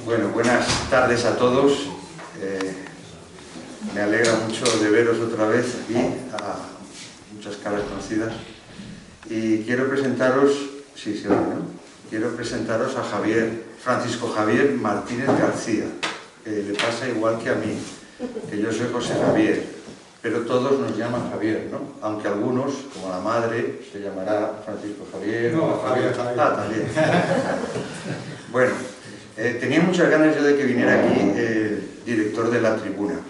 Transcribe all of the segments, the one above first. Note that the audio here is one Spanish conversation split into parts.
Bueno, buenas tardes a todos. Me alegra mucho de veros otra vez aquí, a muchas caras conocidas. Y quiero presentaros, sí, se oye, ¿no? Quiero presentaros a Francisco Javier Martínez García, que le pasa igual que a mí, que yo soy José Javier, pero todos nos llaman Javier, ¿no? Aunque algunos, como la madre, se llamará Francisco Javier. No, Javier. Ah, también. Bueno, tenía muchas ganas yo de que viniera aquí el director de La Tribuna.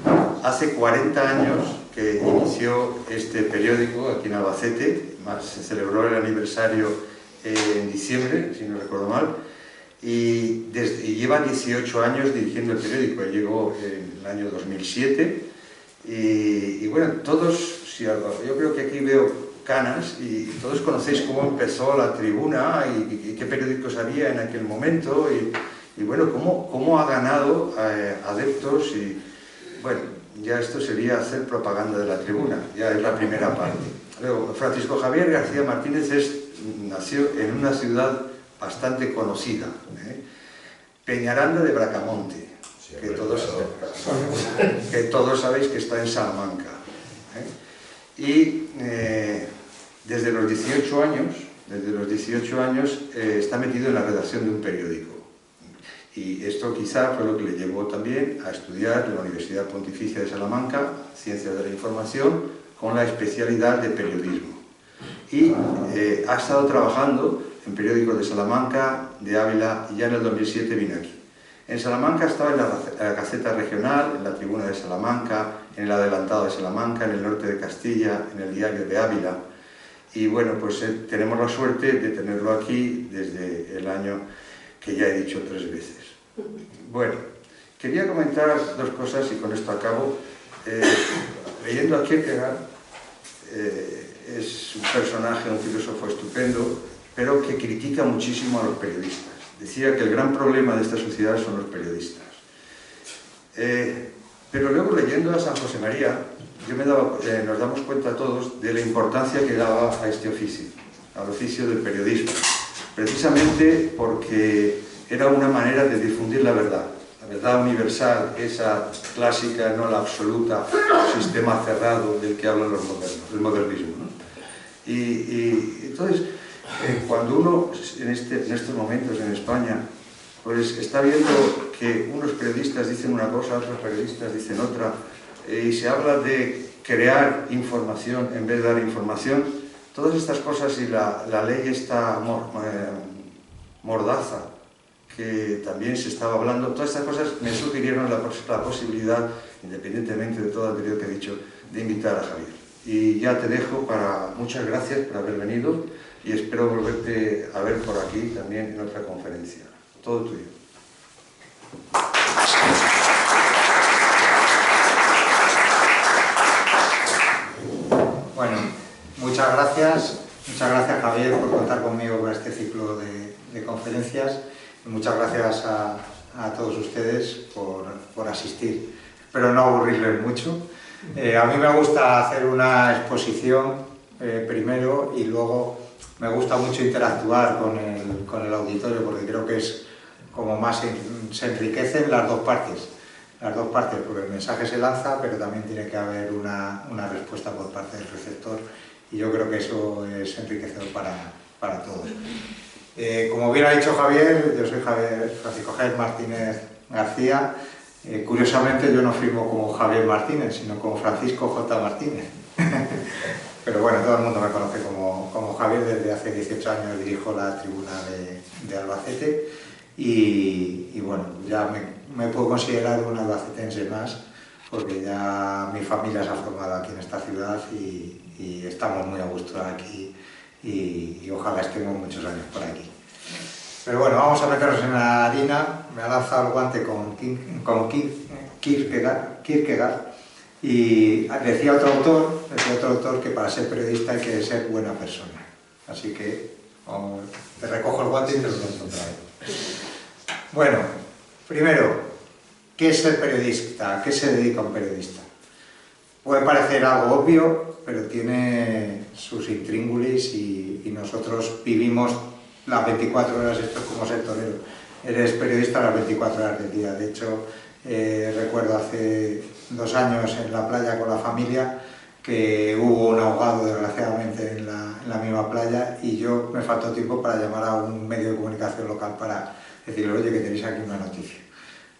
Hace 40 años que inició este periódico aquí en Albacete, se celebró el aniversario en diciembre, si no recuerdo mal, y lleva 18 años dirigiendo el periódico. Llegó en el año 2007 y bueno, todos, yo creo que aquí veo canas y todos conocéis cómo empezó La Tribuna y qué periódicos había en aquel momento y bueno, cómo ha ganado adeptos y bueno, ya esto sería hacer propaganda de La Tribuna, ya es la primera parte. Luego, Francisco Javier García Martínez nació en una ciudad bastante conocida, Peñaranda de Bracamonte, que todos sabéis que está en Salamanca. Y desde los 18 años está metido en la redacción de un periódico. Y esto quizá fue lo que le llevó también a estudiar en la Universidad Pontificia de Salamanca, Ciencias de la Información, con la especialidad de periodismo. Y ha estado trabajando en periódicos de Salamanca, de Ávila, y ya en el 2007 vino aquí. En Salamanca estaba en la Gaceta Regional, en la Tribuna de Salamanca, en el Adelantado de Salamanca, en el Norte de Castilla, en el Diario de Ávila. Y bueno, pues tenemos la suerte de tenerlo aquí desde el año que ya he dicho 3 veces. Bueno, quería comentar 2 cosas y con esto acabo. Leyendo a Kierkegaard, es un personaje, un filósofo estupendo, pero que critica muchísimo a los periodistas. Decía que el gran problema de esta sociedad son los periodistas. Pero luego, leyendo a San José María, nos damos cuenta todos de la importancia que daba a este oficio, al oficio del periodismo, precisamente porque era una manera de difundir la verdad universal, esa clásica, no la absoluta, sistema cerrado del que hablan los modernos, el modernismo, ¿no? Y entonces, cuando uno en estos momentos en España pues está viendo que unos periodistas dicen una cosa, otros periodistas dicen otra, y se habla de crear información en vez de dar información, todas estas cosas y la ley esta mordaza que también se estaba hablando, todas estas cosas me sugirieron la posibilidad, independientemente de todo lo anterior que he dicho, de invitar a Javier. Y ya te dejo muchas gracias por haber venido y espero volverte a ver por aquí también en otra conferencia. Todo tuyo. Bueno, muchas gracias Javier por contar conmigo para este ciclo de conferencias y muchas gracias a todos ustedes por asistir. Espero no aburrirles mucho. A mí me gusta hacer una exposición primero y luego me gusta mucho interactuar con el auditorio porque creo que es como más se enriquecen las dos partes, porque el mensaje se lanza pero también tiene que haber una respuesta por parte del receptor y yo creo que eso es enriquecedor para todos. Como bien ha dicho Javier, yo soy Francisco Javier Martínez García. Curiosamente yo no firmo como Javier Martínez, sino como Francisco J. Martínez. Pero bueno, todo el mundo me conoce como Javier. Desde hace 18 años dirijo La Tribuna de Albacete y bueno, ya me puedo considerar un albacetense más porque ya mi familia se ha formado aquí en esta ciudad y estamos muy a gusto aquí y ojalá estemos muchos años por aquí. Pero bueno, vamos a meternos en la harina. Me ha lanzado el guante con Kierkegaard y decía otro autor que para ser periodista hay que ser buena persona. Así que te recojo el guante y te lo encontraré. Bueno, primero, ¿qué es ser periodista? ¿A qué se dedica un periodista? Puede parecer algo obvio, pero tiene sus intríngulis y nosotros vivimos las 24 horas, esto es como ser torero, eres periodista las 24 horas del día. De hecho, recuerdo hace 2 años en la playa con la familia que hubo un ahogado desgraciadamente en la misma playa y yo me faltó tiempo para llamar a un medio de comunicación local para decirle, oye, que tenéis aquí una noticia.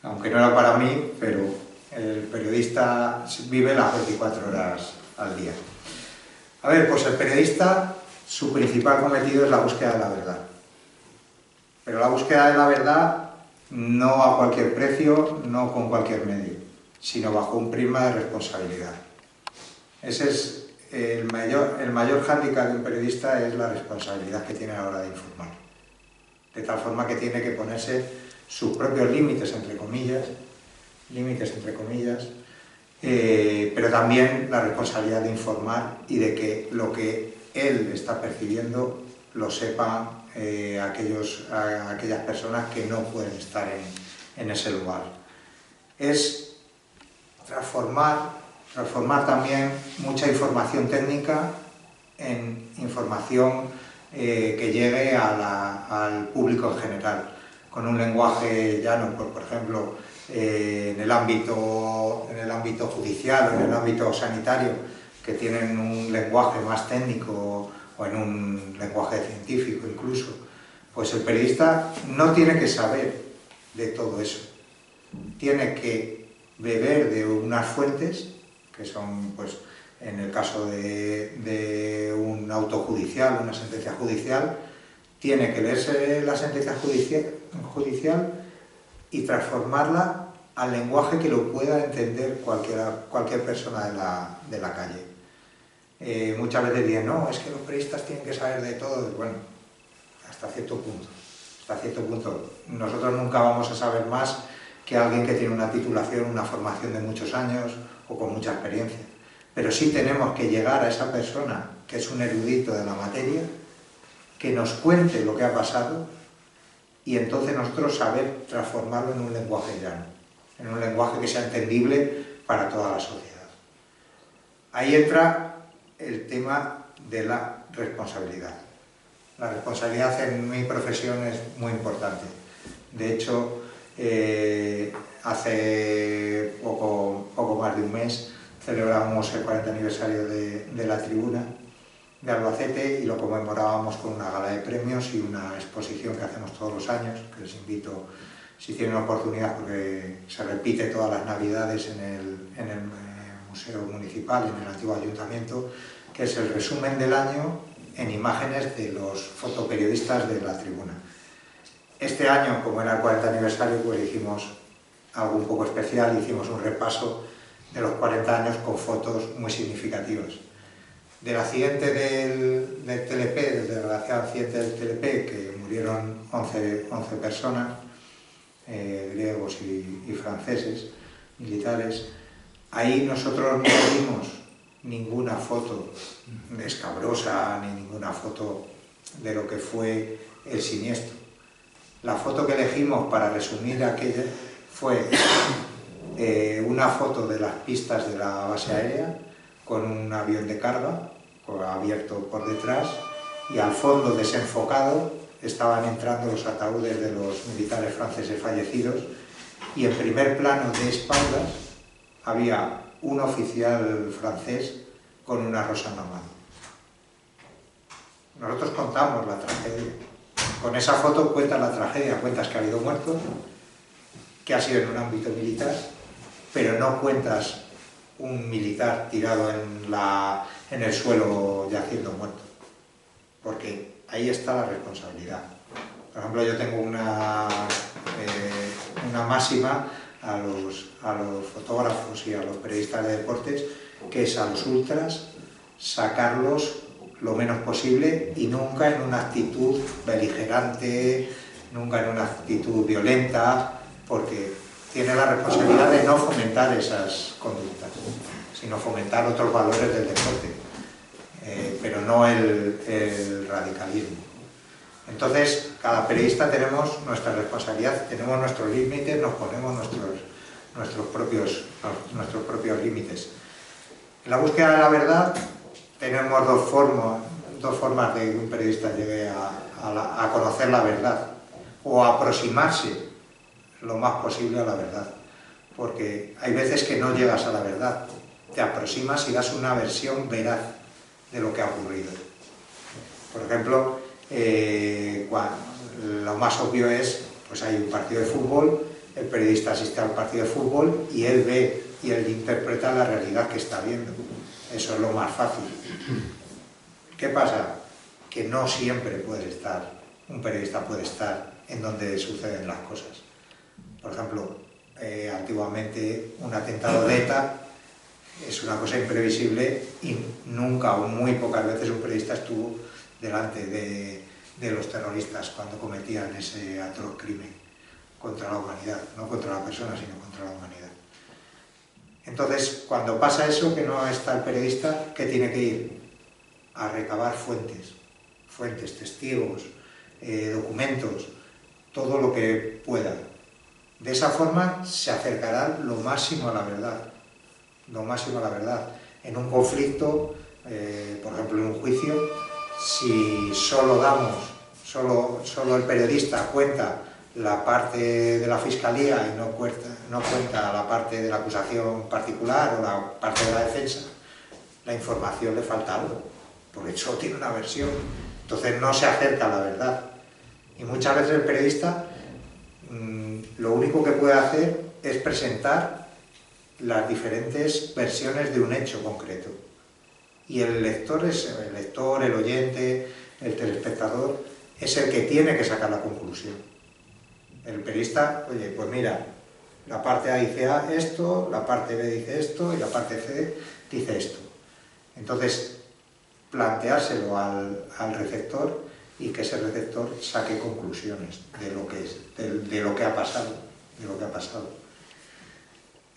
Aunque no era para mí, pero el periodista vive las 24 horas al día. A ver, pues el periodista, su principal cometido es la búsqueda de la verdad. Pero la búsqueda de la verdad no a cualquier precio, no con cualquier medio, sino bajo un prisma de responsabilidad. Ese es el mayor hándicap de un periodista, es la responsabilidad que tiene a la hora de informar. De tal forma que tiene que ponerse sus propios límites, entre comillas, pero también la responsabilidad de informar y de que lo que él está percibiendo lo sepan aquellas personas que no pueden estar en ese lugar. Es transformar también mucha información técnica en información que llegue al público en general, con un lenguaje llano, por ejemplo, en el ámbito judicial o en el ámbito sanitario, que tienen un lenguaje más técnico o en un lenguaje científico incluso, pues el periodista no tiene que saber de todo eso, tiene que beber de unas fuentes que son, pues, en el caso de un auto judicial, una sentencia judicial, tiene que leerse la sentencia judicial y transformarla al lenguaje que lo pueda entender cualquier persona de la calle. Muchas veces dicen, no, es que los periodistas tienen que saber de todo. Bueno, hasta cierto punto. Nosotros nunca vamos a saber más que alguien que tiene una titulación, una formación de muchos años o con mucha experiencia. Pero sí tenemos que llegar a esa persona que es un erudito de la materia, que nos cuente lo que ha pasado y entonces nosotros saber transformarlo en un lenguaje llano, en un lenguaje que sea entendible para toda la sociedad. Ahí entra el tema de la responsabilidad. La responsabilidad en mi profesión es muy importante. De hecho, hace poco más de un mes celebrábamos el 40 aniversario de La Tribuna de Albacete y lo conmemorábamos con una gala de premios y una exposición que hacemos todos los años, que les invito, si tienen oportunidad, porque se repite todas las navidades en el Museo Municipal, en el antiguo ayuntamiento, que es el resumen del año en imágenes de los fotoperiodistas de La Tribuna. Este año, como era el 40 aniversario, pues hicimos algo un poco especial, hicimos un repaso de los 40 años con fotos muy significativas. Del accidente del TLP, del desgraciado accidente del TLP, que murieron 11 personas, griegos y franceses, militares, ahí nosotros no vimos ninguna foto escabrosa ni ninguna foto de lo que fue el siniestro. La foto que elegimos para resumir aquella fue una foto de las pistas de la base aérea con un avión de carga abierto por detrás y al fondo, desenfocado, estaban entrando los ataúdes de los militares franceses fallecidos y en primer plano, de espaldas, había un oficial francés con una rosa en la mano. Nosotros contamos la tragedia. Con esa foto cuentas la tragedia, cuentas que ha habido muertos, que ha sido en un ámbito militar, pero no cuentas un militar tirado en el suelo yaciendo muerto, porque ahí está la responsabilidad. Por ejemplo, yo tengo una máxima a los fotógrafos y a los periodistas de deportes, que es a los ultras sacarlos lo menos posible y nunca en una actitud beligerante, nunca en una actitud violenta, porque tiene la responsabilidad de no fomentar esas conductas, sino fomentar otros valores del deporte, pero no el radicalismo. Entonces, cada periodista tenemos nuestra responsabilidad, tenemos nuestros límites, nos ponemos nuestros propios límites. En la búsqueda de la verdad tenemos dos formas de que un periodista llegue a conocer la verdad. o aproximarse lo más posible a la verdad, porque hay veces que no llegas a la verdad, te aproximas y das una versión veraz de lo que ha ocurrido. Por ejemplo, lo más obvio es, pues hay un partido de fútbol, el periodista asiste al partido de fútbol y él ve y él interpreta la realidad que está viendo. Eso es lo más fácil. ¿Qué pasa? Que no siempre un periodista puede estar en donde suceden las cosas. Por ejemplo, antiguamente un atentado de ETA es una cosa imprevisible y nunca o muy pocas veces un periodista estuvo delante de los terroristas cuando cometían ese atroz crimen contra la humanidad, no contra la persona, sino contra la humanidad. Entonces, cuando pasa eso, que no está el periodista, ¿qué tiene que ir? A recabar fuentes, testigos, documentos, todo lo que pueda. De esa forma se acercará lo máximo a la verdad, lo máximo a la verdad. En un conflicto, por ejemplo en un juicio, si solo el periodista cuenta la parte de la fiscalía y no cuenta la parte de la acusación particular o la parte de la defensa, la información le falta algo, porque solo tiene una versión, entonces no se acerca a la verdad. Y muchas veces el periodista lo único que puede hacer es presentar las diferentes versiones de un hecho concreto. Y el lector, el oyente, el telespectador, es el que tiene que sacar la conclusión. El periodista, oye, pues mira, la parte A dice A esto, la parte B dice esto y la parte C dice esto. Entonces, planteárselo al receptor y que ese receptor saque conclusiones de lo que ha pasado,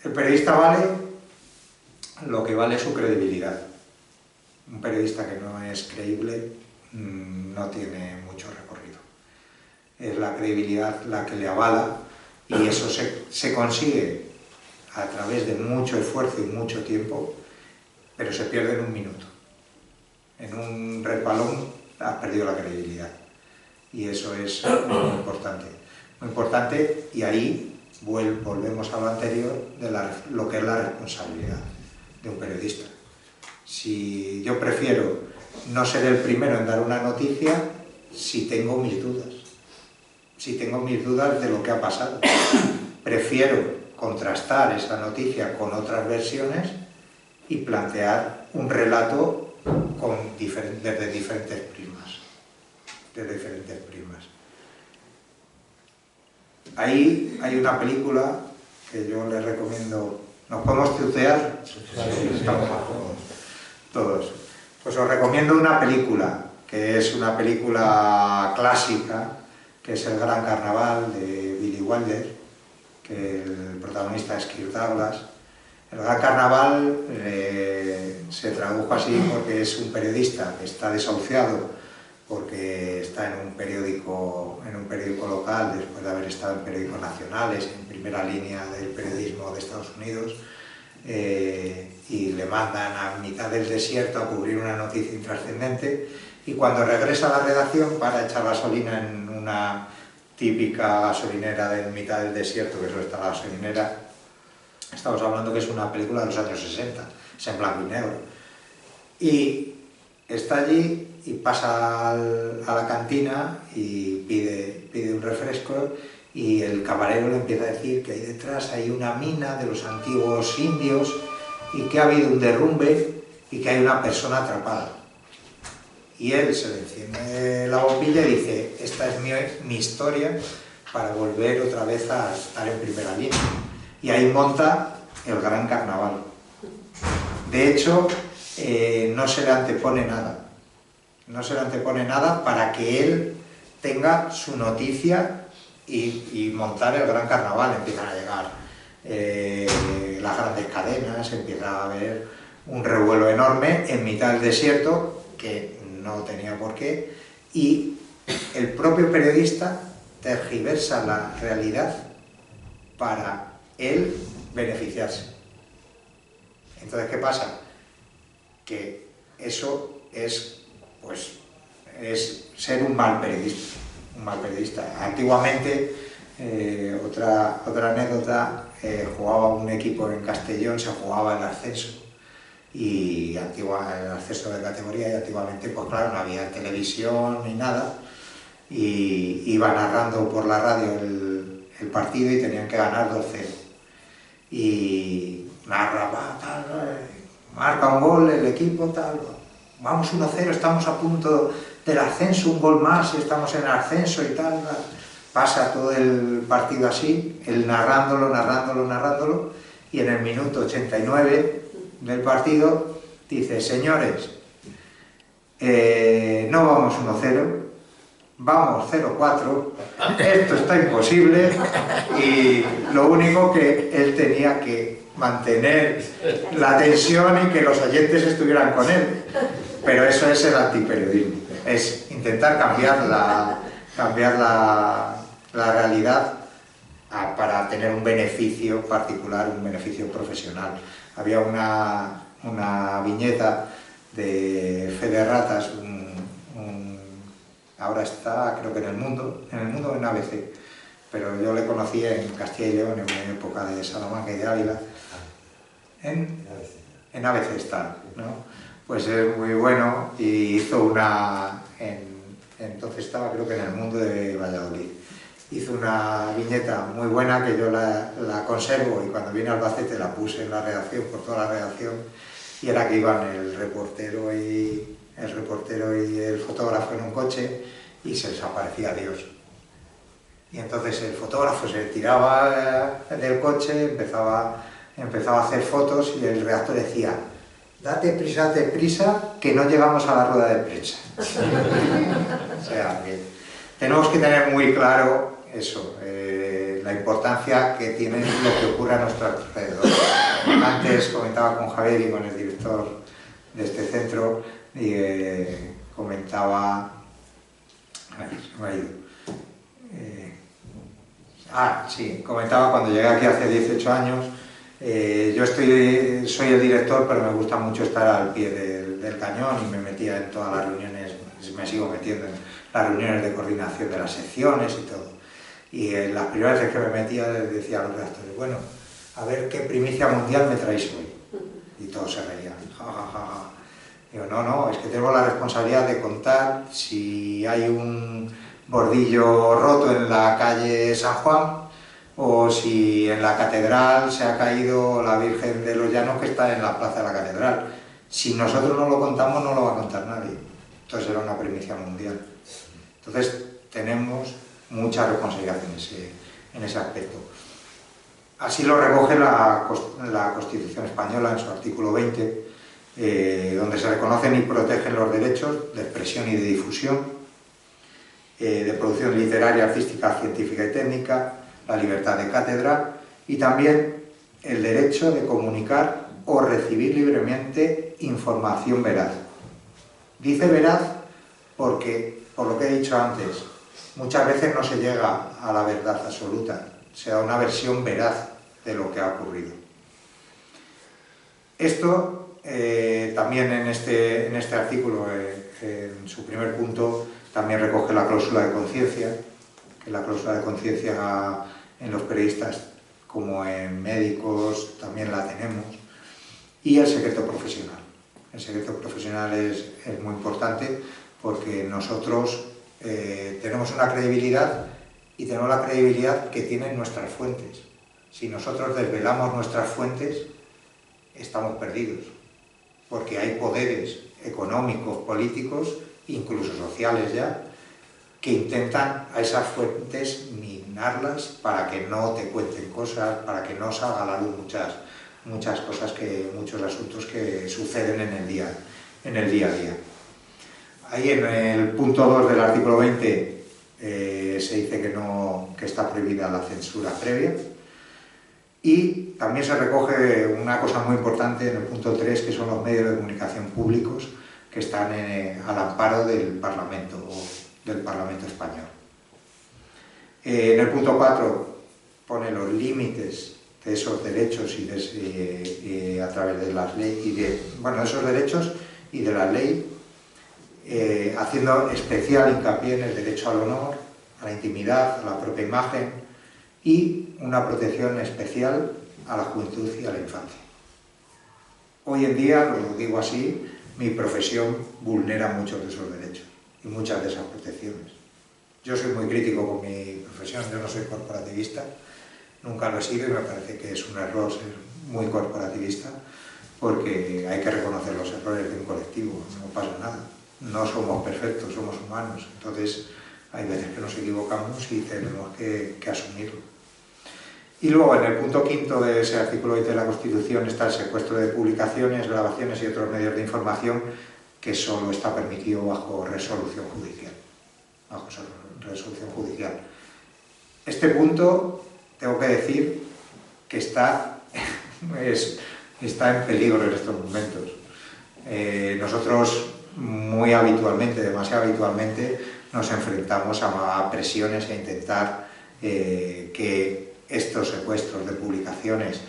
El periodista vale lo que vale su credibilidad. Un periodista que no es creíble no tiene mucho recorrido. Es la credibilidad la que le avala y eso se consigue a través de mucho esfuerzo y mucho tiempo, pero se pierde en un minuto. En un resbalón has perdido la credibilidad y eso es muy importante. Muy importante, y ahí volvemos a lo anterior de lo que es la responsabilidad de un periodista. Si yo prefiero no ser el primero en dar una noticia si tengo mis dudas de lo que ha pasado. Prefiero contrastar esa noticia con otras versiones y plantear un relato desde diferentes prismas. Ahí hay una película que yo les recomiendo. ¿Nos podemos tutear? Sí. Estamos más cómodos todos. Pues os recomiendo una película, que es una película clásica, que es El Gran Carnaval, de Billy Wilder, que el protagonista es Kirk Douglas. El Gran Carnaval se tradujo así porque es un periodista que está desahuciado porque está en un periódico local, después de haber estado en periódicos nacionales, en primera línea del periodismo de Estados Unidos, y le mandan a mitad del desierto a cubrir una noticia intrascendente, y cuando regresa a la redacción para echar gasolina en una típica gasolinera de mitad del desierto, que solo está la gasolinera, estamos hablando que es una película de los años 60, es en blanco y negro, y está allí y pasa a la cantina y pide un refresco, y el camarero le empieza a decir que ahí detrás hay una mina de los antiguos indios y que ha habido un derrumbe y que hay una persona atrapada. Y él se le enciende la bombilla y dice: esta es mi historia para volver otra vez a estar en primera línea. Y ahí monta el Gran Carnaval. De hecho, no se le antepone nada. No se le antepone nada para que él tenga su noticia y montar el Gran Carnaval. Empiezan a llegar las grandes cadenas, empieza a haber un revuelo enorme en mitad del desierto que no tenía por qué, y el propio periodista tergiversa la realidad para él beneficiarse. Entonces, ¿qué pasa? Que eso es ser un mal periodista. mal periodista. Antiguamente, otra anécdota, jugaba un equipo en Castellón, se jugaba el ascenso, y el ascenso de categoría, y antiguamente, pues claro, no había televisión ni nada, y iba narrando por la radio el partido y tenían que ganar 2-0. Y narra, tal, marca un gol el equipo, tal, vamos 1-0, estamos a punto del ascenso, un gol más y estamos en el ascenso y tal. Pasa todo el partido así, él narrándolo, y en el minuto 89 del partido dice: señores, no vamos 1-0, vamos 0-4, esto está imposible, y lo único que él tenía que mantener la tensión y que los oyentes estuvieran con él. Pero eso es el antiperiodismo, es intentar cambiar la realidad para tener un beneficio particular, un beneficio profesional. Había una viñeta de Fede Ratas, ahora está creo que en el mundo en ABC, pero yo le conocí en Castilla y León en una época de Salamanca y de Ávila. En ABC está, ¿no? Pues es muy bueno, y hizo entonces estaba creo que en el mundo de Valladolid. Hizo una viñeta muy buena que yo la conservo, y cuando vine a Albacete la puse en la redacción, por toda la redacción, y era que iban el reportero y el fotógrafo en un coche y se les aparecía Dios. Y entonces el fotógrafo se tiraba del coche, empezaba a hacer fotos, y el redactor decía: date prisa, que no llegamos a la rueda de prensa. O sea, que tenemos que tener muy claro eso, la importancia que tiene lo que ocurre a nuestro alrededor. Antes comentaba con Javier y con el director de este centro, y comentaba... comentaba cuando llegué aquí hace 18 años. Yo soy el director, pero me gusta mucho estar al pie del cañón, y me metía en todas las reuniones, me sigo metiendo en las reuniones de coordinación de las secciones y todo. Y en las primeras veces que me metía les decía a los redactores: bueno, a ver qué primicia mundial me traéis hoy. Y todos se reían, ja, ja, ja, ja. Digo, no, es que tengo la responsabilidad de contar si hay un bordillo roto en la calle San Juan, o si en la catedral se ha caído la Virgen de los Llanos, que está en la plaza de la catedral. Si nosotros no lo contamos, no lo va a contar nadie. Entonces era una primicia mundial. Entonces tenemos mucha responsabilidad en ese aspecto. Así lo recoge la Constitución española en su artículo 20, donde se reconocen y protegen los derechos de expresión y de difusión, de producción literaria, artística, científica y técnica, la libertad de cátedra, y también el derecho de comunicar o recibir libremente información veraz. Dice veraz porque, por lo que he dicho antes, muchas veces no se llega a la verdad absoluta, se da una versión veraz de lo que ha ocurrido. Esto también en este artículo, en su primer punto, también recoge la cláusula de conciencia, que la cláusula de conciencia en los periodistas como en médicos también la tenemos, y el secreto profesional. El secreto profesional es muy importante, porque nosotros tenemos una credibilidad, y tenemos la credibilidad que tienen nuestras fuentes. Si nosotros desvelamos nuestras fuentes, estamos perdidos, porque hay poderes económicos, políticos, incluso sociales ya, que intentan a esas fuentes minarlas para que no te cuenten cosas, para que no salga a la luz muchas cosas, muchos asuntos que suceden en el día a día. Ahí en el punto 2 del artículo 20 se dice que está prohibida la censura previa, y también se recoge una cosa muy importante en el punto 3, que son los medios de comunicación públicos que están al amparo del Parlamento español. En el punto 4 pone los límites de esos derechos y a través de las leyes, de esos derechos y de la ley, haciendo especial hincapié en el derecho al honor, a la intimidad, a la propia imagen y una protección especial a la juventud y a la infancia. Hoy en día, lo digo así, mi profesión vulnera muchos de esos derechos y muchas de esas protecciones. Yo soy muy crítico con mi profesión, yo no soy corporativista, nunca lo he sido y me parece que es un error ser muy corporativista porque hay que reconocer los errores de un colectivo, no pasa nada. No somos perfectos, somos humanos, entonces hay veces que nos equivocamos y tenemos que asumirlo. Y luego, en el punto quinto de ese artículo 20 de la Constitución está el secuestro de publicaciones, grabaciones y otros medios de información que solo está permitido bajo resolución judicial. Bajo resolución judicial. Este punto, tengo que decir que está en peligro en estos momentos. Nosotros muy habitualmente, demasiado habitualmente, nos enfrentamos a presiones e a intentar que estos secuestros de publicaciones,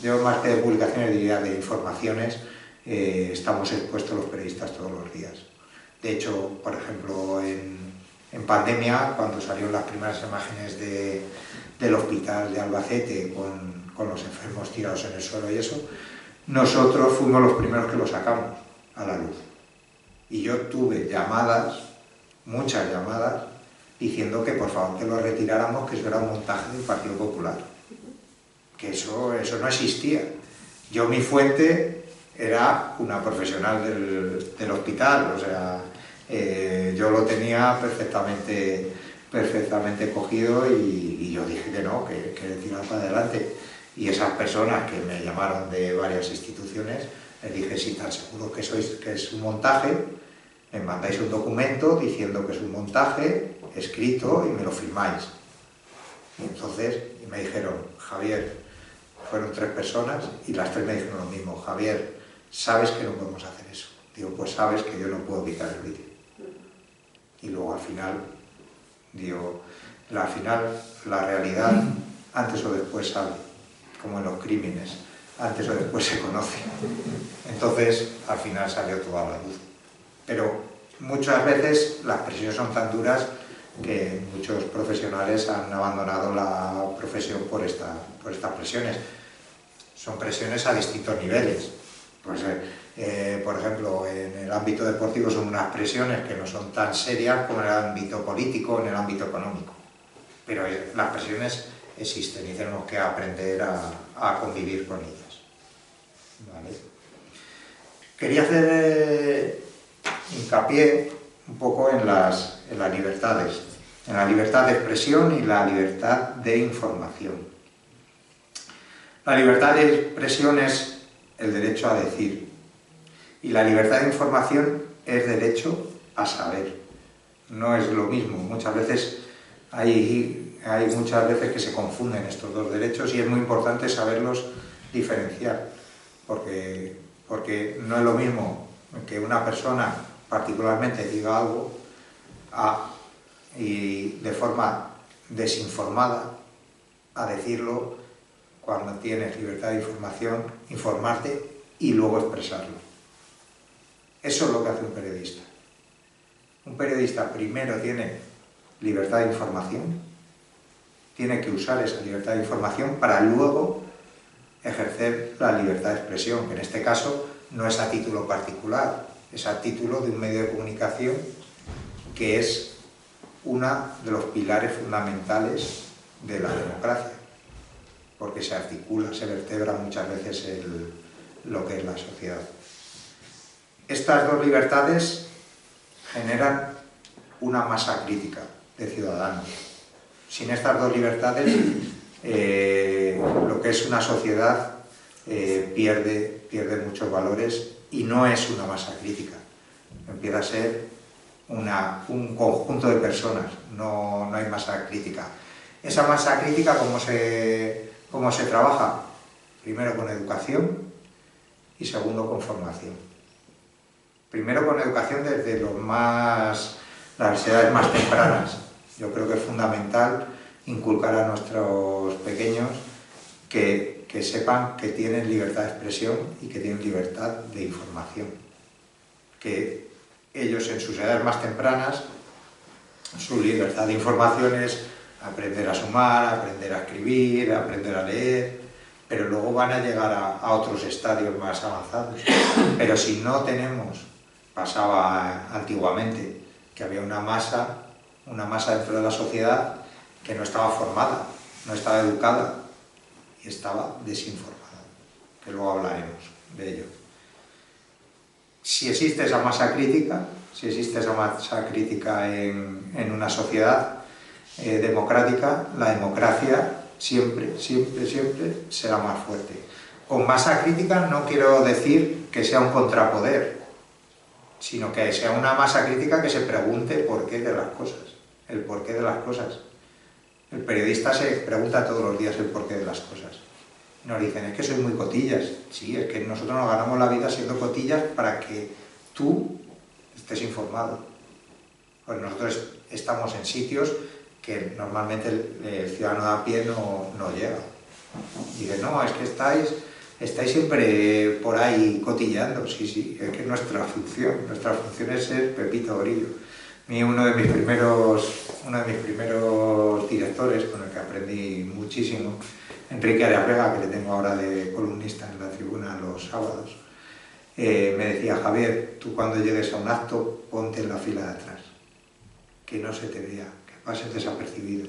yo más que de publicaciones diría de informaciones, estamos expuestos los periodistas todos los días. De hecho, por ejemplo, en pandemia, cuando salieron las primeras imágenes del hospital de Albacete con los enfermos tirados en el suelo y eso, nosotros fuimos los primeros que lo sacamos a la luz. Y yo tuve llamadas, muchas llamadas, diciendo que por favor que lo retiráramos, que eso era un montaje del Partido Popular. Que eso no existía. Yo, mi fuente era una profesional del hospital, o sea, yo lo tenía perfectamente cogido y yo dije que no, que tirar para adelante. Y esas personas que me llamaron de varias instituciones, les dije, si tan seguro que es un montaje, me mandáis un documento diciendo que es un montaje escrito y me lo firmáis. Y entonces me dijeron, Javier, fueron 3 personas y las 3 me dijeron lo mismo, Javier, sabes que no podemos hacer eso. Digo, pues sabes que yo no puedo quitar el vídeo. Y luego al final, digo, la realidad antes o después sale, como en los crímenes, antes o después se conoce. Entonces, al final salió toda la luz. Pero muchas veces las presiones son tan duras que muchos profesionales han abandonado la profesión por estas presiones. Son presiones a distintos niveles. Pues, por ejemplo, en el ámbito deportivo son unas presiones que no son tan serias como en el ámbito político o en el ámbito económico. Pero las presiones existen y tenemos que aprender a convivir con ellas. ¿Vale? Quería hacer hincapié un poco en las libertades, en la libertad de expresión y la libertad de información. La libertad de expresión es el derecho a decir y la libertad de información es derecho a saber. No es lo mismo, muchas veces hay muchas veces que se confunden estos dos derechos y es muy importante saberlos diferenciar, porque no es lo mismo que una persona particularmente diga algo y de forma desinformada a decirlo cuando tienes libertad de información, informarte y luego expresarlo. Eso es lo que hace un periodista. Un periodista primero tiene libertad de información, tiene que usar esa libertad de información para luego ejercer la libertad de expresión, que en este caso no es a título particular, es a título de un medio de comunicación que es uno de los pilares fundamentales de la democracia, porque se articula, se vertebra muchas veces lo que es la sociedad. Estas dos libertades generan una masa crítica de ciudadanos. Sin estas dos libertades, lo que es una sociedad pierde muchos valores y no es una masa crítica. Empieza a ser un conjunto de personas, no hay masa crítica. Esa masa crítica, ¿cómo se trabaja? Primero con educación y segundo con formación. Primero con educación desde las edades más tempranas. Yo creo que es fundamental inculcar a nuestros pequeños que sepan que tienen libertad de expresión y que tienen libertad de información. Que ellos en sus edades más tempranas su libertad de información es aprender a sumar, aprender a escribir, aprender a leer, pero luego van a llegar a otros estadios más avanzados. Pero si no tenemos, pasaba antiguamente, que había una masa dentro de la sociedad que no estaba formada, no estaba educada y estaba desinformada, que luego hablaremos de ello. Si existe esa masa crítica, en una sociedad democrática, la democracia siempre será más fuerte. Con masa crítica no quiero decir que sea un contrapoder, sino que sea una masa crítica que se pregunte por qué de las cosas, el porqué de las cosas. El periodista se pregunta todos los días el porqué de las cosas. Nos dicen, es que sois muy cotillas. Sí, es que nosotros nos ganamos la vida siendo cotillas para que tú estés informado. Pues nosotros estamos en sitios que normalmente el ciudadano de a pie no llega. Dice, no, es que estáis siempre por ahí cotillando. Sí, es que nuestra función es ser Pepito Grillo. Uno de mis primeros directores, con el que aprendí muchísimo, Enrique Arias Vega, que le tengo ahora de columnista en la Tribuna los sábados, me decía, Javier, tú cuando llegues a un acto, ponte en la fila de atrás, que no se te vea, que pases desapercibido.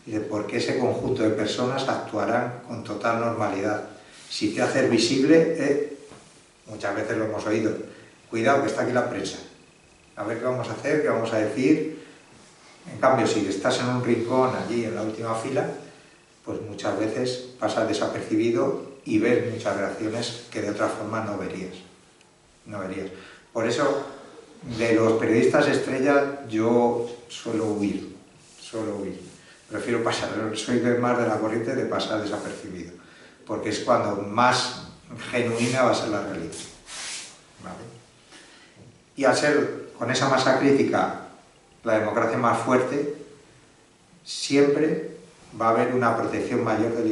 Dice, porque ese conjunto de personas actuarán con total normalidad. Si te haces visible, muchas veces lo hemos oído, cuidado que está aquí la prensa, a ver qué vamos a hacer, qué vamos a decir. En cambio, si estás en un rincón allí en la última fila, pues muchas veces pasas desapercibido y ves muchas reacciones que de otra forma no verías. Por eso, de los periodistas estrella, yo suelo huir. Prefiero pasar, soy más de la corriente de pasar desapercibido, porque es cuando más genuina va a ser la realidad. ¿Vale? Y al ser con esa masa crítica la democracia más fuerte, siempre va a haber una protección mayor de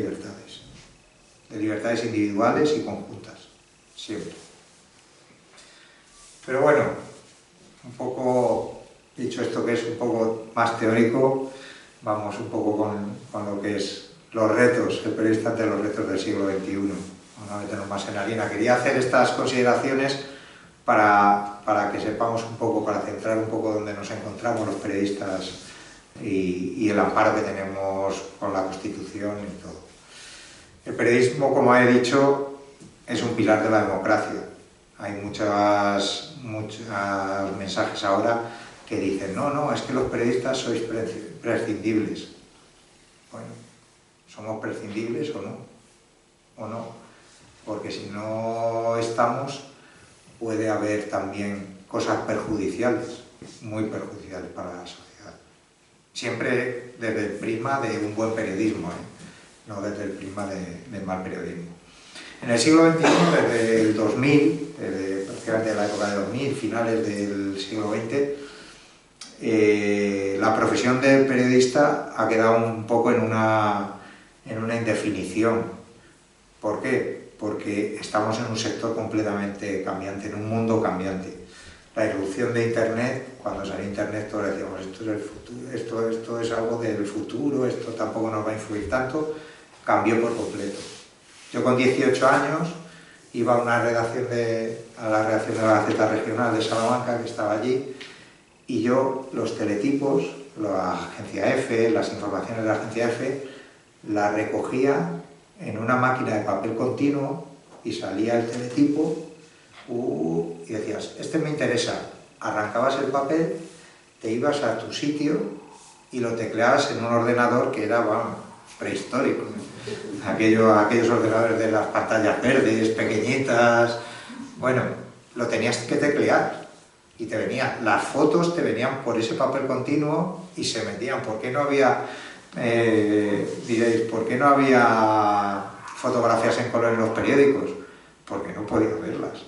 libertades individuales y conjuntas, siempre. Pero bueno, un poco, dicho esto que es un poco más teórico, vamos un poco con lo que es los retos, el periodista ante los retos del siglo XXI. Vamos a meternos más en harina. Quería hacer estas consideraciones para que sepamos un poco, para centrar un poco dónde nos encontramos los periodistas y el amparo que tenemos con la Constitución y todo. El periodismo, como he dicho, es un pilar de la democracia. Hay muchos mensajes ahora que dicen, no, es que los periodistas sois prescindibles. Bueno, ¿somos prescindibles o no? ¿O no? Porque si no estamos, puede haber también cosas perjudiciales, muy perjudiciales para la sociedad. Siempre desde el prisma de un buen periodismo, no desde el prisma de mal periodismo. En el siglo XXI, desde el 2000, desde prácticamente la época de 2000, finales del siglo XX, la profesión de periodista ha quedado un poco en una indefinición. ¿Por qué? Porque estamos en un sector completamente cambiante, en un mundo cambiante. La irrupción de Internet, cuando salió Internet todos decíamos, esto es el futuro, esto es algo del futuro, esto tampoco nos va a influir tanto, cambió por completo. Yo con 18 años iba a la redacción de la Gaceta Regional de Salamanca, que estaba allí, y yo los teletipos, la agencia F, las informaciones de la agencia F, las recogía en una máquina de papel continuo y salía el teletipo y decías, este me interesa. Arrancabas el papel, te ibas a tu sitio y lo tecleabas en un ordenador que era prehistórico. Aquellos ordenadores de las pantallas verdes, pequeñitas, bueno, lo tenías que teclear y te venían, las fotos te venían por ese papel continuo y se metían. ¿Por qué no había, diréis, por qué no había fotografías en color en los periódicos? Porque no podía verlas.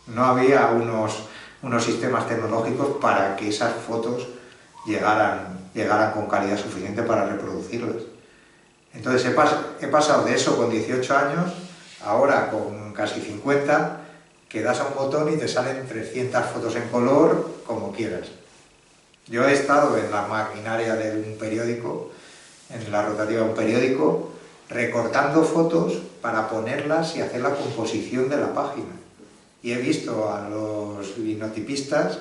No había unos sistemas tecnológicos para que esas fotos llegaran con calidad suficiente para reproducirlas. Entonces he pasado de eso con 18 años, ahora con casi 50, que das a un botón y te salen 300 fotos en color como quieras. Yo he estado en la maquinaria de un periódico, en la rotativa de un periódico, recortando fotos para ponerlas y hacer la composición de la página. Y he visto a los linotipistas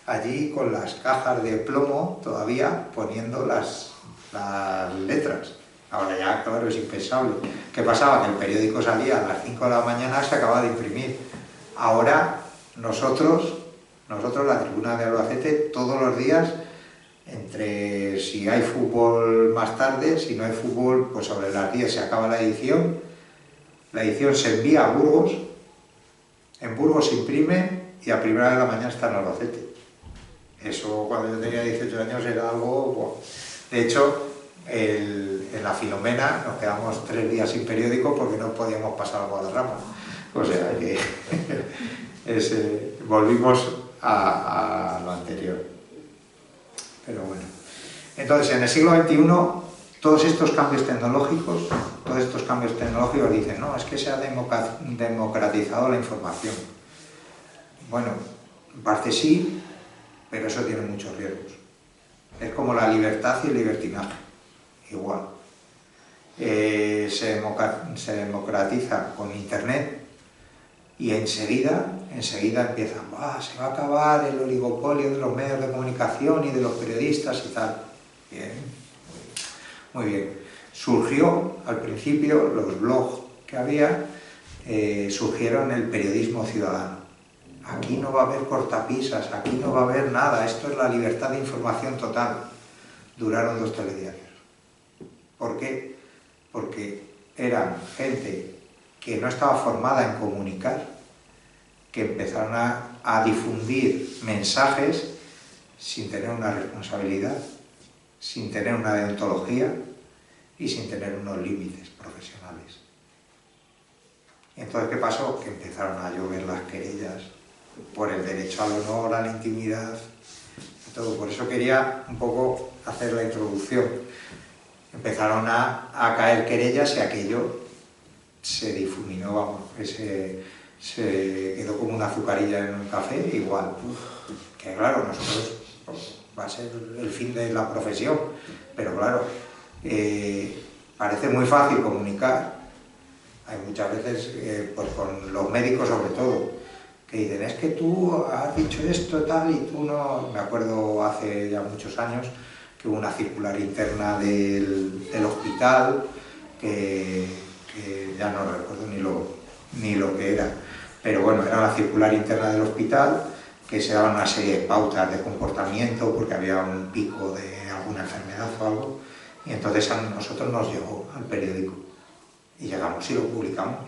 allí con las cajas de plomo todavía poniendo las letras. Ahora ya, claro, es impensable. ¿Qué pasaba? Que el periódico salía a las 5 de la mañana y se acababa de imprimir. Ahora nosotros, la Tribuna de Albacete, todos los días, entre si hay fútbol más tarde, si no hay fútbol, pues sobre las 10 se acaba la edición se envía a Burgos, en Burgos se imprime y a primera de la mañana está en Albacete. Eso cuando yo tenía 18 años era algo... Bueno. De hecho, en la Filomena nos quedamos 3 días sin periódico porque no podíamos pasar a Guadarrama. O sea que volvimos a lo anterior. Pero bueno. Entonces, en el siglo XXI, todos estos cambios tecnológicos dicen, no, es que se ha democratizado la información. Bueno, en parte sí, pero eso tiene muchos riesgos. Es como la libertad y el libertinaje, igual. Se democratiza con Internet y enseguida empiezan, se va a acabar el oligopolio de los medios de comunicación y de los periodistas y tal. Bien, muy bien. Surgió al principio, los blogs que había, surgieron el periodismo ciudadano. Aquí no va a haber cortapisas, aquí no va a haber nada, esto es la libertad de información total. Duraron 2 telediarios. ¿Por qué? Porque eran gente que no estaba formada en comunicar, que empezaron a difundir mensajes sin tener una responsabilidad, sin tener una deontología y sin tener unos límites profesionales. Entonces, ¿qué pasó? Que empezaron a llover las querellas por el derecho al honor, a la intimidad, y todo. Por eso quería un poco hacer la introducción. Empezaron a caer querellas y aquello se difuminó, vamos, se quedó como una azucarilla en un café, igual. Que claro, nosotros va a ser el fin de la profesión, pero claro, parece muy fácil comunicar. Hay muchas veces, pues con los médicos sobre todo, que dicen, es que tú has dicho esto tal y tú no... Me acuerdo hace ya muchos años que hubo una circular interna del hospital que ya no recuerdo ni lo que era, pero bueno, era la circular interna del hospital que se daban una serie de pautas de comportamiento porque había un pico de alguna enfermedad o algo, y entonces a nosotros nos llegó al periódico y llegamos y lo publicamos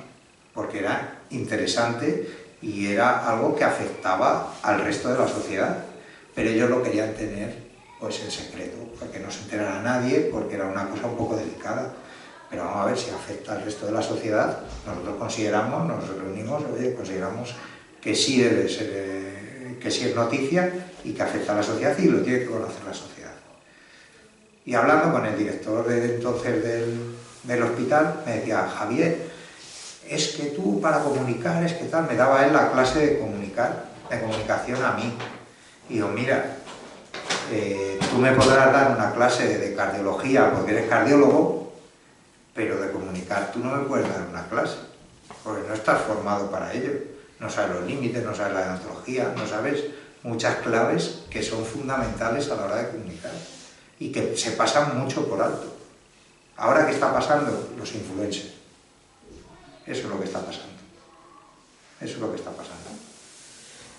porque era interesante y era algo que afectaba al resto de la sociedad, pero ellos lo querían tener pues en secreto, porque no se enterara nadie, porque era una cosa un poco delicada. Pero vamos a ver si afecta al resto de la sociedad. Nosotros consideramos, nos reunimos, consideramos que sí debe ser, que sí es noticia y que afecta a la sociedad y lo tiene que conocer la sociedad. Y hablando con el director de entonces del hospital, me decía, Javier, es que tú para comunicar, es que tal, me daba él la clase de comunicación a mí. Y digo, mira, tú me podrás dar una clase de cardiología porque eres cardiólogo, pero de comunicar tú no me puedes dar una clase, porque no estás formado para ello. No sabes los límites, no sabes la deontología, no sabes muchas claves que son fundamentales a la hora de comunicar y que se pasan mucho por alto. Ahora, ¿qué está pasando? Los influencers. Eso es lo que está pasando. Eso es lo que está pasando.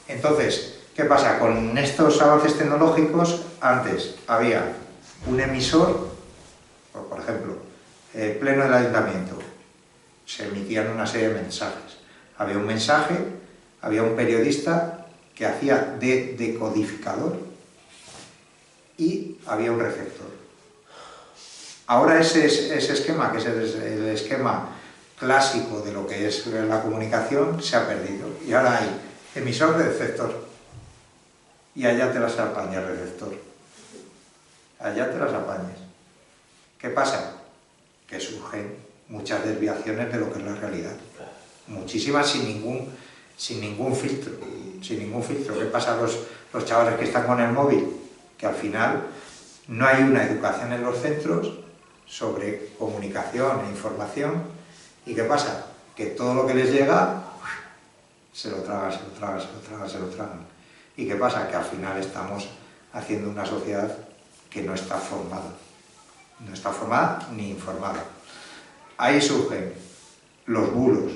Entonces, ¿qué pasa? Con estos avances tecnológicos, antes había un emisor, por ejemplo, el pleno del ayuntamiento, se emitían una serie de mensajes. Había un mensaje, había un periodista que hacía de decodificador y había un receptor. Ahora ese esquema, que es el esquema clásico de lo que es la comunicación, se ha perdido. Y ahora hay emisor de receptor. Y allá te las apañas, receptor. Allá te las apañas. ¿Qué pasa? Que surgen muchas desviaciones de lo que es la realidad. Muchísimas sin ningún filtro. Sin ningún filtro. ¿Qué pasa a los chavales que están con el móvil? que al final no hay una educación en los centros sobre comunicación e información. ¿Y qué pasa? Que todo lo que les llega se lo tragan, se lo tragan, se lo tragan, se lo tragan. ¿Y qué pasa? Que al final estamos haciendo una sociedad que no está formada. No está formada ni informada. Ahí surgen los bulos.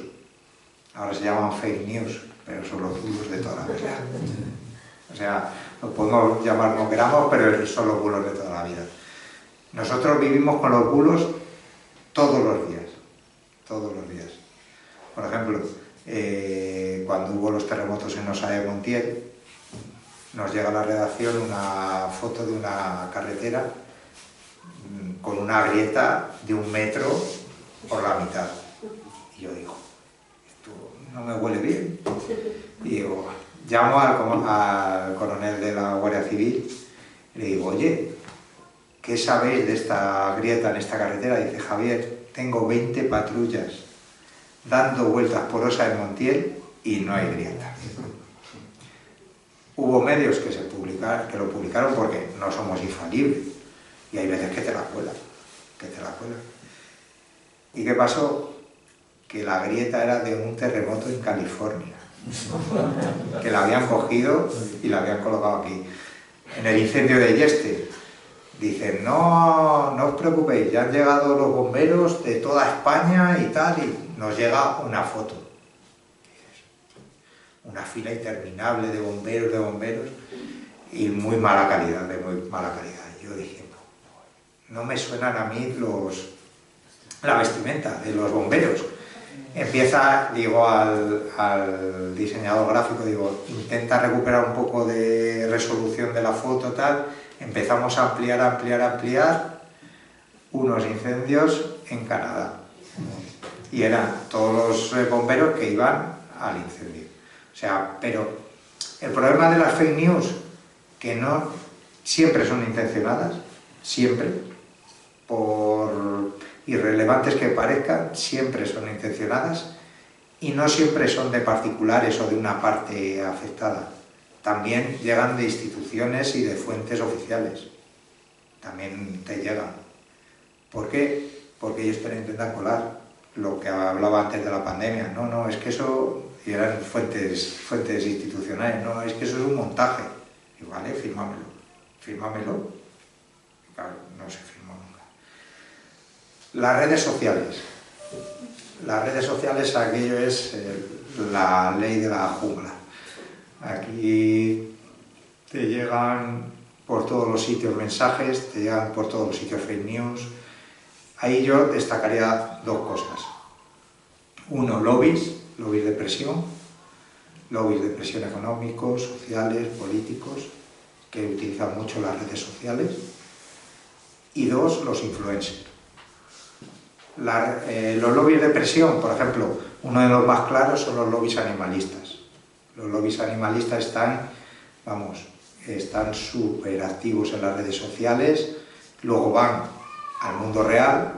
Ahora se llaman fake news, pero son los bulos de toda la vida. O sea, lo podemos llamar como queramos, pero son los bulos de toda la vida. Nosotros vivimos con los bulos todos los días. Todos los días. Por ejemplo, cuando hubo los terremotos en Osa de Montiel, nos llega a la redacción una foto de una carretera con una grieta de 1 metro por la mitad. Y yo digo, esto no me huele bien. Y digo, llamo al coronel de la Guardia Civil y le digo, oye, ¿qué sabéis de esta grieta en esta carretera? Dice, Javier, tengo 20 patrullas dando vueltas por Osa de Montiel y no hay grieta. Hubo medios que lo publicaron porque no somos infalibles y hay veces que te la cuelan, ¿Y qué pasó? Que la grieta era de un terremoto en California, que la habían cogido y la habían colocado aquí. En el incendio de Yeste, dicen, no os preocupéis, ya han llegado los bomberos de toda España y tal, y nos llega una foto. Una fila interminable de bomberos, y muy mala calidad, de muy mala calidad. Yo dije, no me suenan a mí la vestimenta de los bomberos. Empieza, digo al diseñador gráfico, digo, intenta recuperar un poco de resolución de la foto, tal. Empezamos a ampliar, unos incendios en Canadá. Y eran todos los bomberos que iban al incendio. O sea, pero el problema de las fake news, que no siempre son intencionadas, siempre, por irrelevantes que parezcan, siempre son intencionadas y no siempre son de particulares o de una parte afectada. También llegan de instituciones y de fuentes oficiales. También te llegan. ¿Por qué? Porque ellos te lo intentan colar. Lo que hablaba antes de la pandemia. No, es que eso... Y eran fuentes institucionales. No, es que eso es un montaje. Y vale, fírmamelo. Y claro, no se firmó nunca. Las redes sociales. Las redes sociales, aquello es la ley de la jungla. Aquí te llegan por todos los sitios mensajes, te llegan por todos los sitios fake news. Ahí yo destacaría 2 cosas. Uno, lobbies de presión económicos, sociales, políticos, que utilizan mucho las redes sociales. Y 2, los influencers. Los lobbies de presión, por ejemplo, uno de los más claros son los lobbies animalistas. Los lobbies animalistas están súper activos en las redes sociales, luego van al mundo real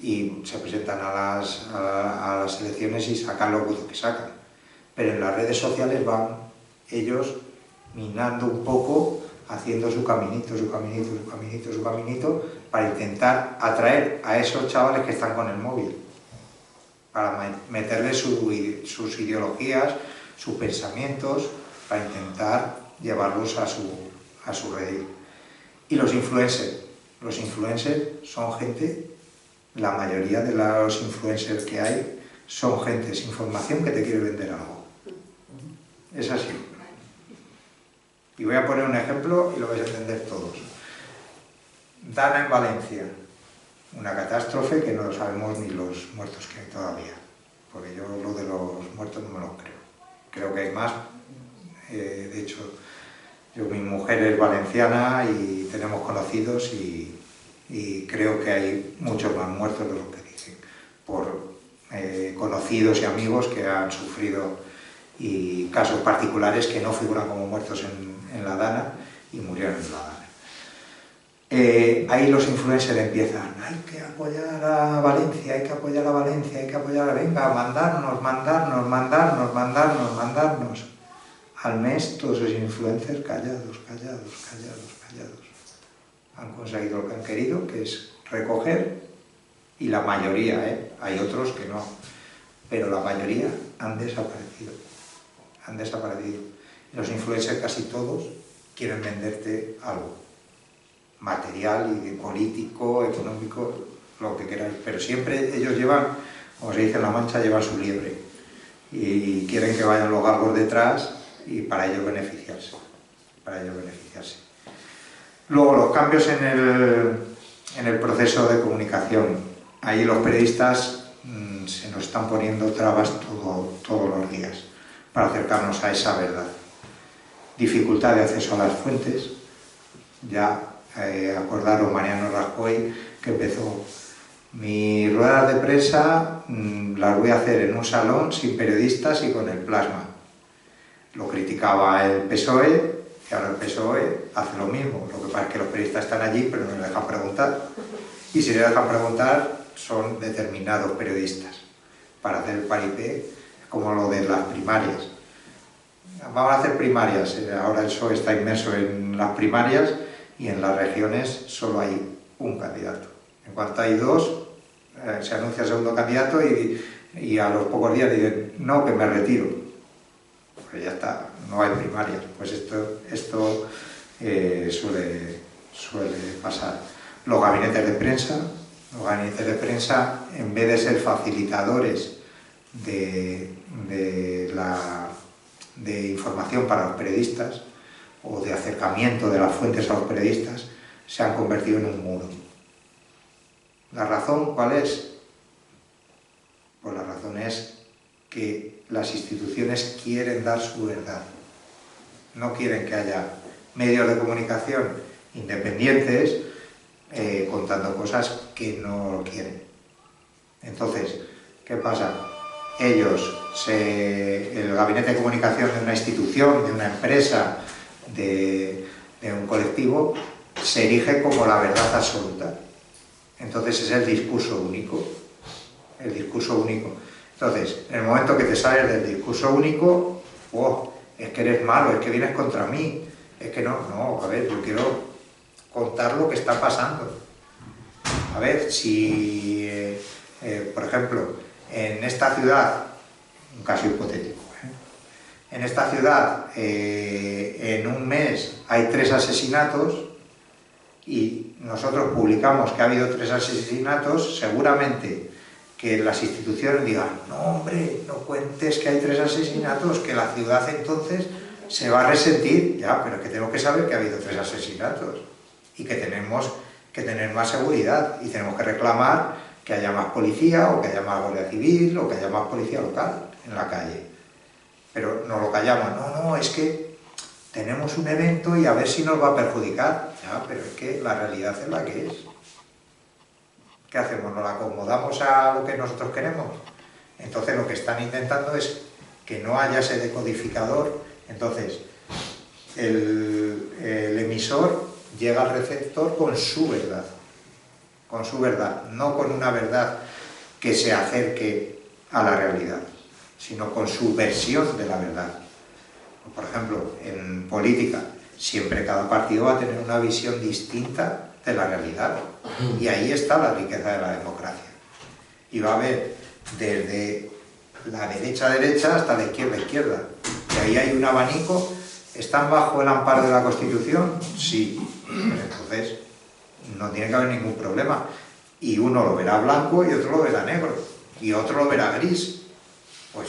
y se presentan a las elecciones y sacan lo que sacan. Pero en las redes sociales van ellos minando un poco, haciendo su caminito, para intentar atraer a esos chavales que están con el móvil, para meterles sus ideologías, sus pensamientos, para intentar llevarlos a su redil. Y los influencers son gente, la mayoría de los influencers que hay son gente sin formación que te quiere vender algo. Es así. Y voy a poner un ejemplo y lo vais a entender todos. Dana en Valencia, una catástrofe que no sabemos ni los muertos que hay todavía, porque yo lo de los muertos no me lo creo. Creo que hay más. De hecho, mi mujer es valenciana y tenemos conocidos y creo que hay muchos más muertos de lo que dicen, por conocidos y amigos que han sufrido y casos particulares que no figuran como muertos en la Dana y murieron en la Dana. Ahí los influencers empiezan, hay que apoyar a Valencia, venga, mandarnos. Al mes todos esos influencers callados. han conseguido lo que han querido, que es recoger, y la mayoría, hay otros que no, pero la mayoría han desaparecido. Han desaparecido. Los influencers casi todos quieren venderte algo, material y político, económico, lo que queráis, pero siempre ellos llevan, como se dice en La Mancha, llevan su liebre y quieren que vayan los galgos detrás y para ellos beneficiarse, Luego los cambios en el proceso de comunicación. Ahí los periodistas se nos están poniendo trabas todos los días para acercarnos a esa verdad. Dificultad de acceso a las fuentes. Ya acordaros Mariano Rajoy, que empezó: mis ruedas de prensa las voy a hacer en un salón sin periodistas y con el plasma. Lo criticaba el PSOE y ahora el PSOE hace lo mismo. Lo que pasa es que los periodistas están allí pero no les dejan preguntar. Y si les dejan preguntar son determinados periodistas para hacer el paripé, como lo de las primarias. Vamos a hacer primarias, ahora el PSOE está inmerso en las primarias y en las regiones solo hay un candidato. En cuanto hay dos, se anuncia el segundo candidato y a los pocos días dicen: no, que me retiro. Pues ya está, no hay primarias. Pues esto suele pasar. Los gabinetes de prensa, en vez de ser facilitadores de información para los periodistas o de acercamiento de las fuentes a los periodistas, se han convertido en un muro. ¿La razón cuál es? Pues la razón es que las instituciones quieren dar su verdad. No quieren que haya medios de comunicación independientes contando cosas que no lo quieren. Entonces, ¿qué pasa? El gabinete de comunicación de una institución, de una empresa, de un colectivo, se erige como la verdad absoluta. Entonces es el discurso único. Entonces, en el momento que te sales del discurso único, es que eres malo, es que vienes contra mí, es que no, a ver, yo quiero contar lo que está pasando. A ver, si, por ejemplo, en esta ciudad, un caso hipotético, en esta ciudad en un mes hay 3 asesinatos y nosotros publicamos que ha habido 3 asesinatos, seguramente que las instituciones digan: no, hombre, no cuentes que hay 3 asesinatos, que la ciudad entonces se va a resentir. Ya, pero es que tengo que saber que ha habido 3 asesinatos y que tenemos que tener más seguridad y tenemos que reclamar que haya más policía o que haya más guardia civil o que haya más policía local en la calle. Pero no lo callamos. No, es que tenemos un evento y a ver si nos va a perjudicar. Ya, pero es que la realidad es la que es. ¿Qué hacemos? ¿Nos la acomodamos a lo que nosotros queremos? Entonces lo que están intentando es que no haya ese decodificador. Entonces el emisor llega al receptor con su verdad, no con una verdad que se acerque a la realidad, sino con su versión de la verdad. Por ejemplo, en política, siempre cada partido va a tener una visión distinta de la realidad, y ahí está la riqueza de la democracia. Y va a haber desde la derecha hasta la izquierda, y ahí hay un abanico. ¿Están bajo el amparo de la Constitución? Sí. Pues entonces no tiene que haber ningún problema. Y uno lo verá blanco y otro lo verá negro, y otro lo verá gris. Pues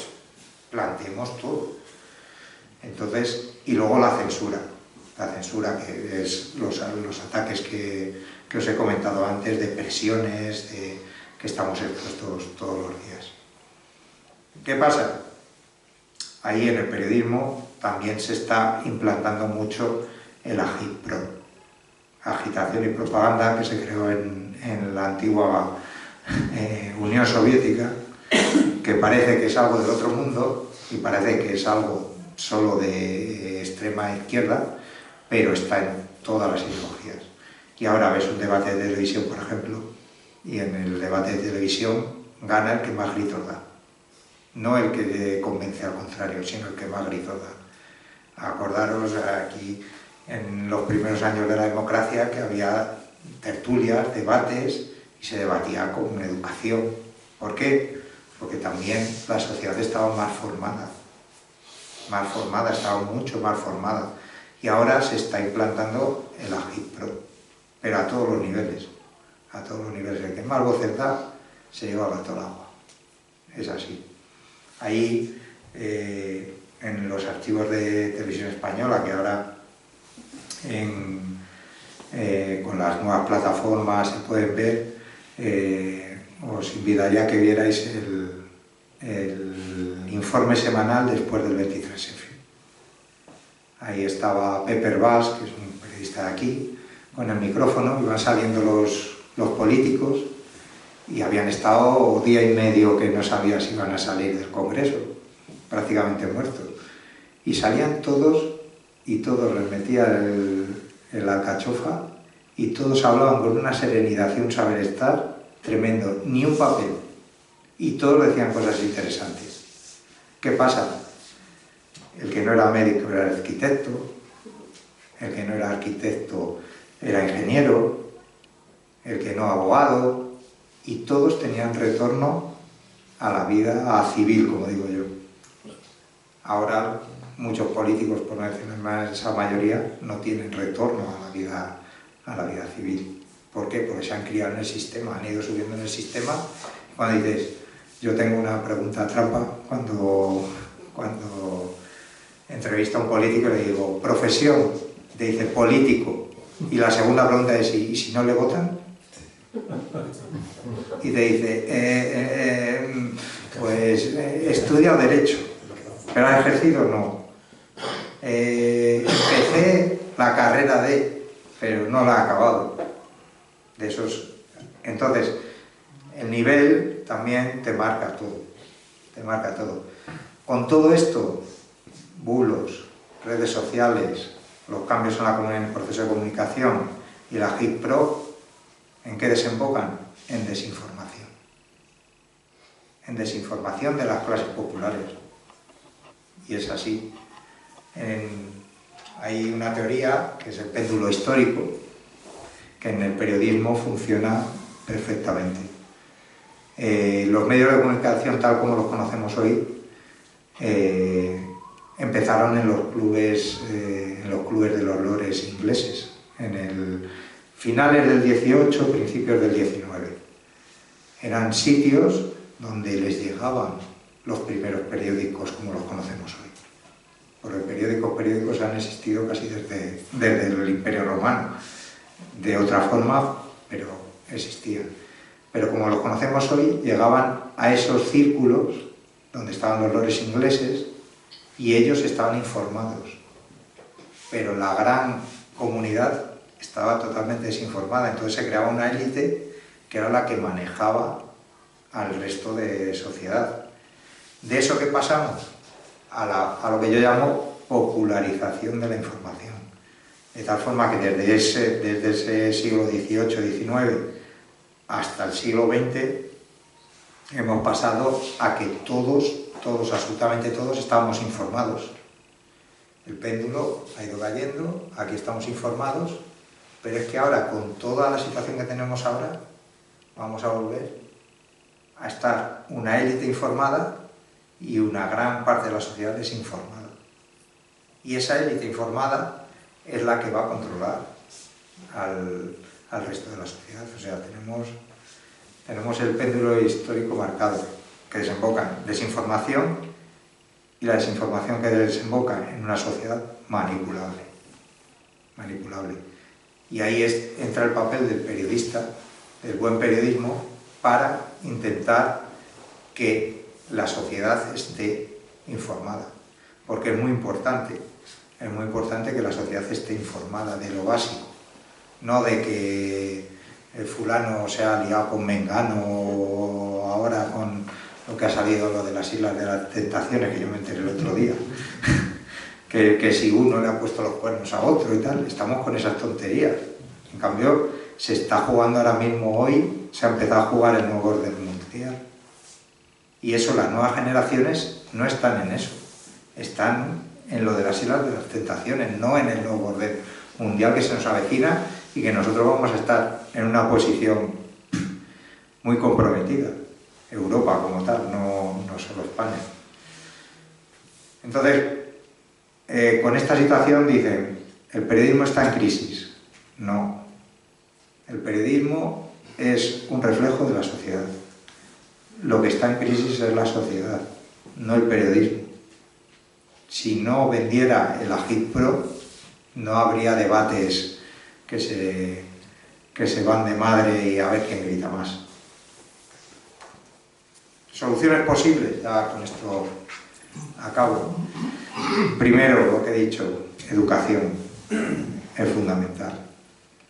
planteemos todo. Entonces, y luego la censura, que es los ataques que os he comentado antes, de presiones, que estamos expuestos todos los días. ¿Qué pasa? Ahí en el periodismo también se está implantando mucho el agitpro, agitación y propaganda, que se creó en la antigua Unión Soviética, que parece que es algo del otro mundo y parece que es algo solo de extrema izquierda, pero está en todas las ideologías. Y ahora ves un debate de televisión, por ejemplo, y en el debate de televisión gana el que más gritos da. No el que convence al contrario, sino el que más gritos da. Acordaros aquí en los primeros años de la democracia, que había tertulias, debates, y se debatía con educación. ¿Por qué? Porque también la sociedad estaba mal formada, estaba mucho mal formada. Y ahora se está implantando el AGIPRO, pero a todos los niveles. A todos los niveles. El que más voces da, se lleva gato al agua. Es así. Ahí, en los archivos de Televisión Española, que ahora con las nuevas plataformas se pueden ver, os invitaría a que vierais el informe semanal después del 23F. Ahí estaba Pepper Valls, que es un periodista de aquí, con el micrófono, iban saliendo los políticos y habían estado día y medio que no sabían si iban a salir del Congreso, prácticamente muertos. Y salían todos y todos les metía el alcachofa y todos hablaban con una serenidad y un saber estar tremendo, ni un papel. Y todos decían cosas interesantes. ¿Qué pasa? El que no era médico era arquitecto, el que no era arquitecto era ingeniero, el que no abogado, y todos tenían retorno a la vida civil, como digo yo. Ahora muchos políticos, por no decir más, esa mayoría, no tienen retorno a la vida civil. ¿Por qué? Porque se han criado en el sistema, han ido subiendo en el sistema. Cuando dices, yo tengo una pregunta trampa, cuando entrevisto a un político y le digo, profesión, te dice político, y la segunda pregunta es, ¿y si no le votan? Y te dice, pues estudia Derecho, pero ha ejercido no. Empecé la carrera pero no la he acabado. De esos. Entonces, el nivel también te marca todo. Te marca todo. Con todo esto, bulos, redes sociales, los cambios en el proceso de comunicación y la AGIPRO, ¿en qué desembocan? En desinformación. En desinformación de las clases populares. Y es así. Hay una teoría, que es el péndulo histórico, que en el periodismo funciona perfectamente. Los medios de comunicación, tal como los conocemos hoy, empezaron en los clubes de los lores ingleses, finales del 18, principios del 19. Eran sitios donde les llegaban los primeros periódicos como los conocemos hoy. Porque periódicos han existido casi desde el Imperio Romano. De otra forma, pero existían. Pero como los conocemos hoy, llegaban a esos círculos donde estaban los lores ingleses y ellos estaban informados. Pero la gran comunidad estaba totalmente desinformada, entonces se creaba una élite que era la que manejaba al resto de sociedad. De eso que pasamos a lo que yo llamo popularización de la información. De tal forma que desde ese siglo XVIII-XIX hasta el siglo XX hemos pasado a que todos, absolutamente todos, estábamos informados. El péndulo ha ido cayendo, aquí estamos informados, pero es que ahora, con toda la situación que tenemos ahora, vamos a volver a estar una élite informada y una gran parte de la sociedad desinformada. Y esa élite informada es la que va a controlar al resto de la sociedad. O sea, tenemos el péndulo histórico marcado, que desemboca en desinformación, y la desinformación que desemboca en una sociedad manipulable. Y ahí entra el papel del periodista, del buen periodismo, para intentar que la sociedad esté informada. Porque es muy importante que la sociedad esté informada de lo básico, no de que el fulano se ha liado con Mengano o ahora con lo que ha salido, lo de las Islas de las Tentaciones, que yo me enteré el otro día, que si uno le ha puesto los cuernos a otro y tal, estamos con esas tonterías. En cambio, se está jugando ahora mismo hoy, se ha empezado a jugar el nuevo orden mundial. Y eso, las nuevas generaciones no están en eso, están en lo de las Islas de las Tentaciones, no en el nuevo orden mundial que se nos avecina y que nosotros vamos a estar en una posición muy comprometida. Europa como tal, no solo España. Entonces, con esta situación dicen, el periodismo está en crisis. No. El periodismo es un reflejo de la sociedad. Lo que está en crisis es la sociedad, no el periodismo. Si no vendiera el Agitpro, no habría debates que se van de madre y a ver quién grita más. Soluciones posibles, ya con esto acabo. Primero, lo que he dicho, educación es fundamental.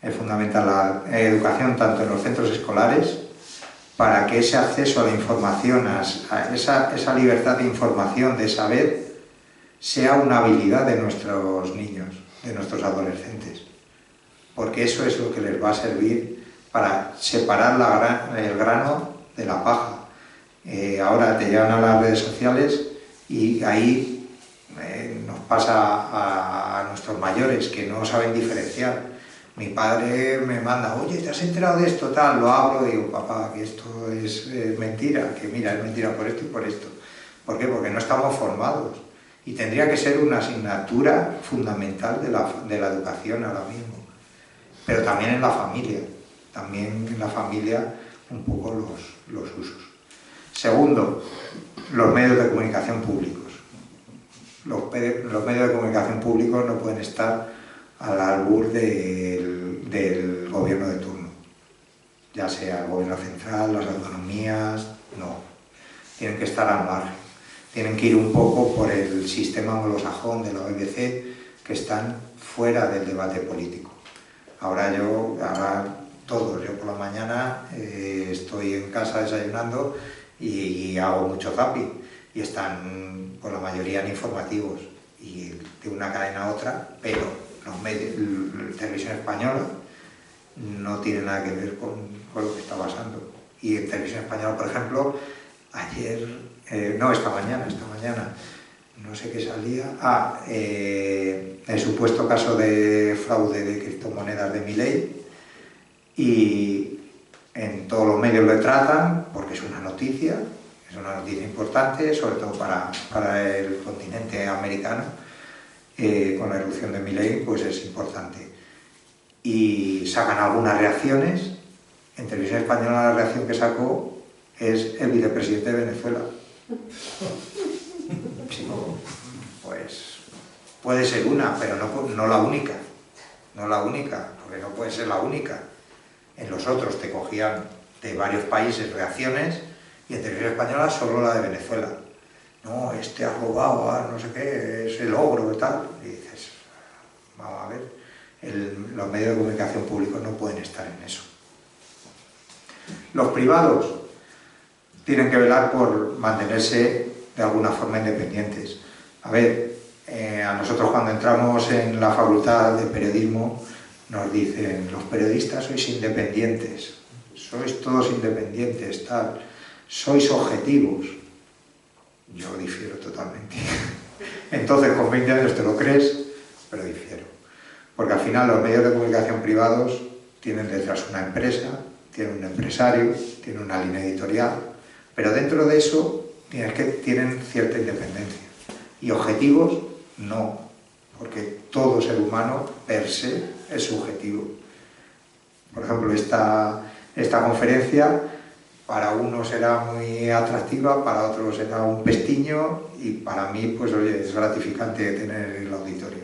Es fundamental la educación tanto en los centros escolares para que ese acceso a la información, a esa libertad de información, de saber, sea una habilidad de nuestros niños, de nuestros adolescentes. Porque eso es lo que les va a servir para separar el grano de la paja. Ahora te llevan a las redes sociales y ahí nos pasa a nuestros mayores que no saben diferenciar. Mi padre me manda, oye, ¿te has enterado de esto? Tal, lo abro y digo, papá, que esto es mentira, que mira, es mentira por esto y por esto. ¿Por qué? Porque no estamos formados. Y tendría que ser una asignatura fundamental de la educación ahora mismo. Pero también en la familia. También en la familia un poco los usos. Segundo, los medios de comunicación públicos. Los medios de comunicación públicos no pueden estar al albur del gobierno de turno, ya sea el gobierno central, las autonomías, no. Tienen que estar al margen, tienen que ir un poco por el sistema anglosajón de la BBC, que están fuera del debate político. Ahora todos, yo por la mañana estoy en casa desayunando y hago mucho zapping, y están por la mayoría en informativos, y de una cadena a otra, pero los medios, la televisión española no tiene nada que ver con lo que está pasando. Y en televisión española, por ejemplo, esta mañana, no sé qué salía, el supuesto caso de fraude de criptomonedas de Milei, y en todos los medios lo tratan porque es una noticia importante, sobre todo para el continente americano. Con la irrupción de Milei, pues es importante. Y sacan algunas reacciones. En televisión española la reacción que sacó es el vicepresidente de Venezuela. Sí, pues puede ser una, pero no la única. No la única, porque no puede ser la única. En los otros te cogían de varios países reacciones y en televisión española solo la de Venezuela. No, este ha robado, no sé qué, es el ogro y tal. Y dices, vamos a ver, los medios de comunicación públicos no pueden estar en eso. Los privados tienen que velar por mantenerse de alguna forma independientes. A ver, a nosotros cuando entramos en la facultad de periodismo nos dicen, los periodistas sois independientes, sois todos independientes, tal, sois objetivos. Yo difiero totalmente. Entonces, con 20 años te lo crees, pero difiero. Porque al final los medios de comunicación privados tienen detrás una empresa, tienen un empresario, tienen una línea editorial, pero dentro de eso tienen cierta independencia. Y objetivos, no, porque todo ser humano per se es subjetivo. Por ejemplo, esta conferencia para uno será muy atractiva, para otro será un pestiño, y para mí, pues oye, es gratificante tener el auditorio.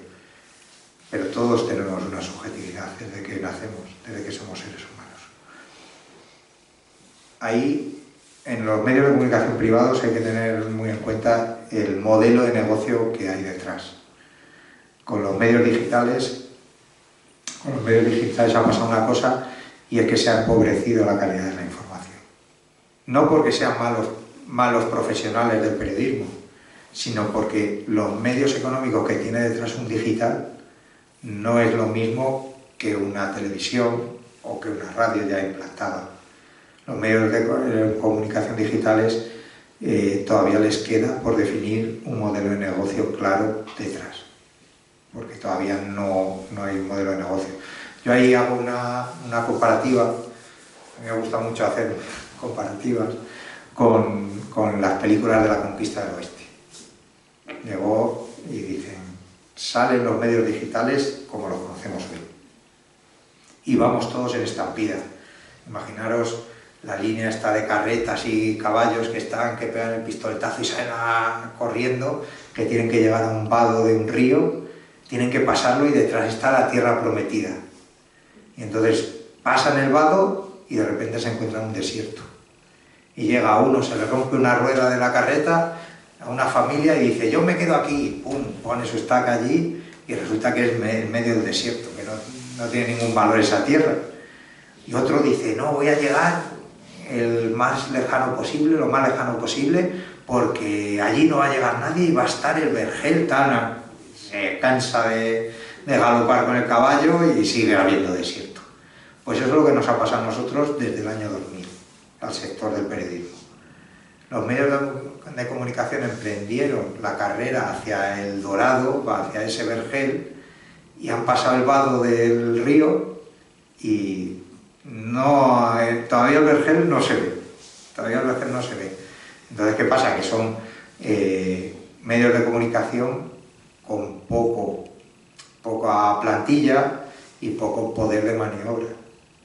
Pero todos tenemos una subjetividad desde que nacemos, desde que somos seres humanos. Ahí, en los medios de comunicación privados, hay que tener muy en cuenta el modelo de negocio que hay detrás. Con los medios digitales ha pasado una cosa, y es que se ha empobrecido la calidad de la información. No porque sean malos profesionales del periodismo, sino porque los medios económicos que tiene detrás un digital no es lo mismo que una televisión o que una radio ya implantada. Los medios de comunicación digitales todavía les queda por definir un modelo de negocio claro detrás, porque todavía no hay un modelo de negocio. Yo ahí hago una comparativa, a mí me gusta mucho hacer comparativas con las películas de la conquista del oeste. Llegó y dicen, salen los medios digitales como los conocemos hoy. Y vamos todos en estampida. Imaginaros la línea esta de carretas y caballos que pegan el pistoletazo y salen corriendo, que tienen que llegar a un vado de un río, tienen que pasarlo y detrás está la tierra prometida. Y entonces pasan el vado y de repente se encuentran un desierto. Y llega uno, se le rompe una rueda de la carreta a una familia y dice, yo me quedo aquí, pum, pone su estaca allí y resulta que es en medio del desierto, que no tiene ningún valor esa tierra. Y otro dice, no, voy a llegar el más lejano posible, lo más lejano posible, porque allí no va a llegar nadie y va a estar el vergel tan... Se cansa de galopar con el caballo y sigue habiendo desierto. Pues eso es lo que nos ha pasado a nosotros desde el año 2000, al sector del periodismo. Los medios de comunicación emprendieron la carrera hacia el dorado, hacia ese vergel, y han pasado el vado del río y todavía el vergel no se ve. Entonces, ¿qué pasa? Que son medios de comunicación con poca plantilla y poco poder de maniobra,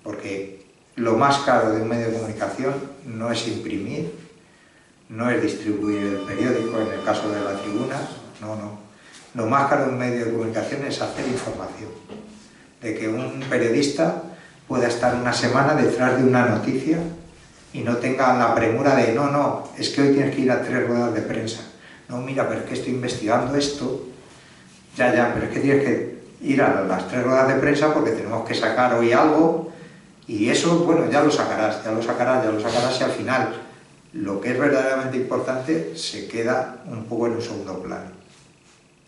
porque lo más caro de un medio de comunicación no es imprimir, no es distribuir el periódico, en el caso de La Tribuna, no. Lo más caro de un medio de comunicación es hacer información, de que un periodista pueda estar una semana detrás de una noticia y no tenga la premura de no, es que hoy tienes que ir a 3 ruedas de prensa. No, mira, pero es que estoy investigando esto. Ya, pero es que tienes que ir a las 3 ruedas de prensa porque tenemos que sacar hoy algo y eso, bueno, ya lo sacarás y al final lo que es verdaderamente importante se queda un poco en un segundo plano.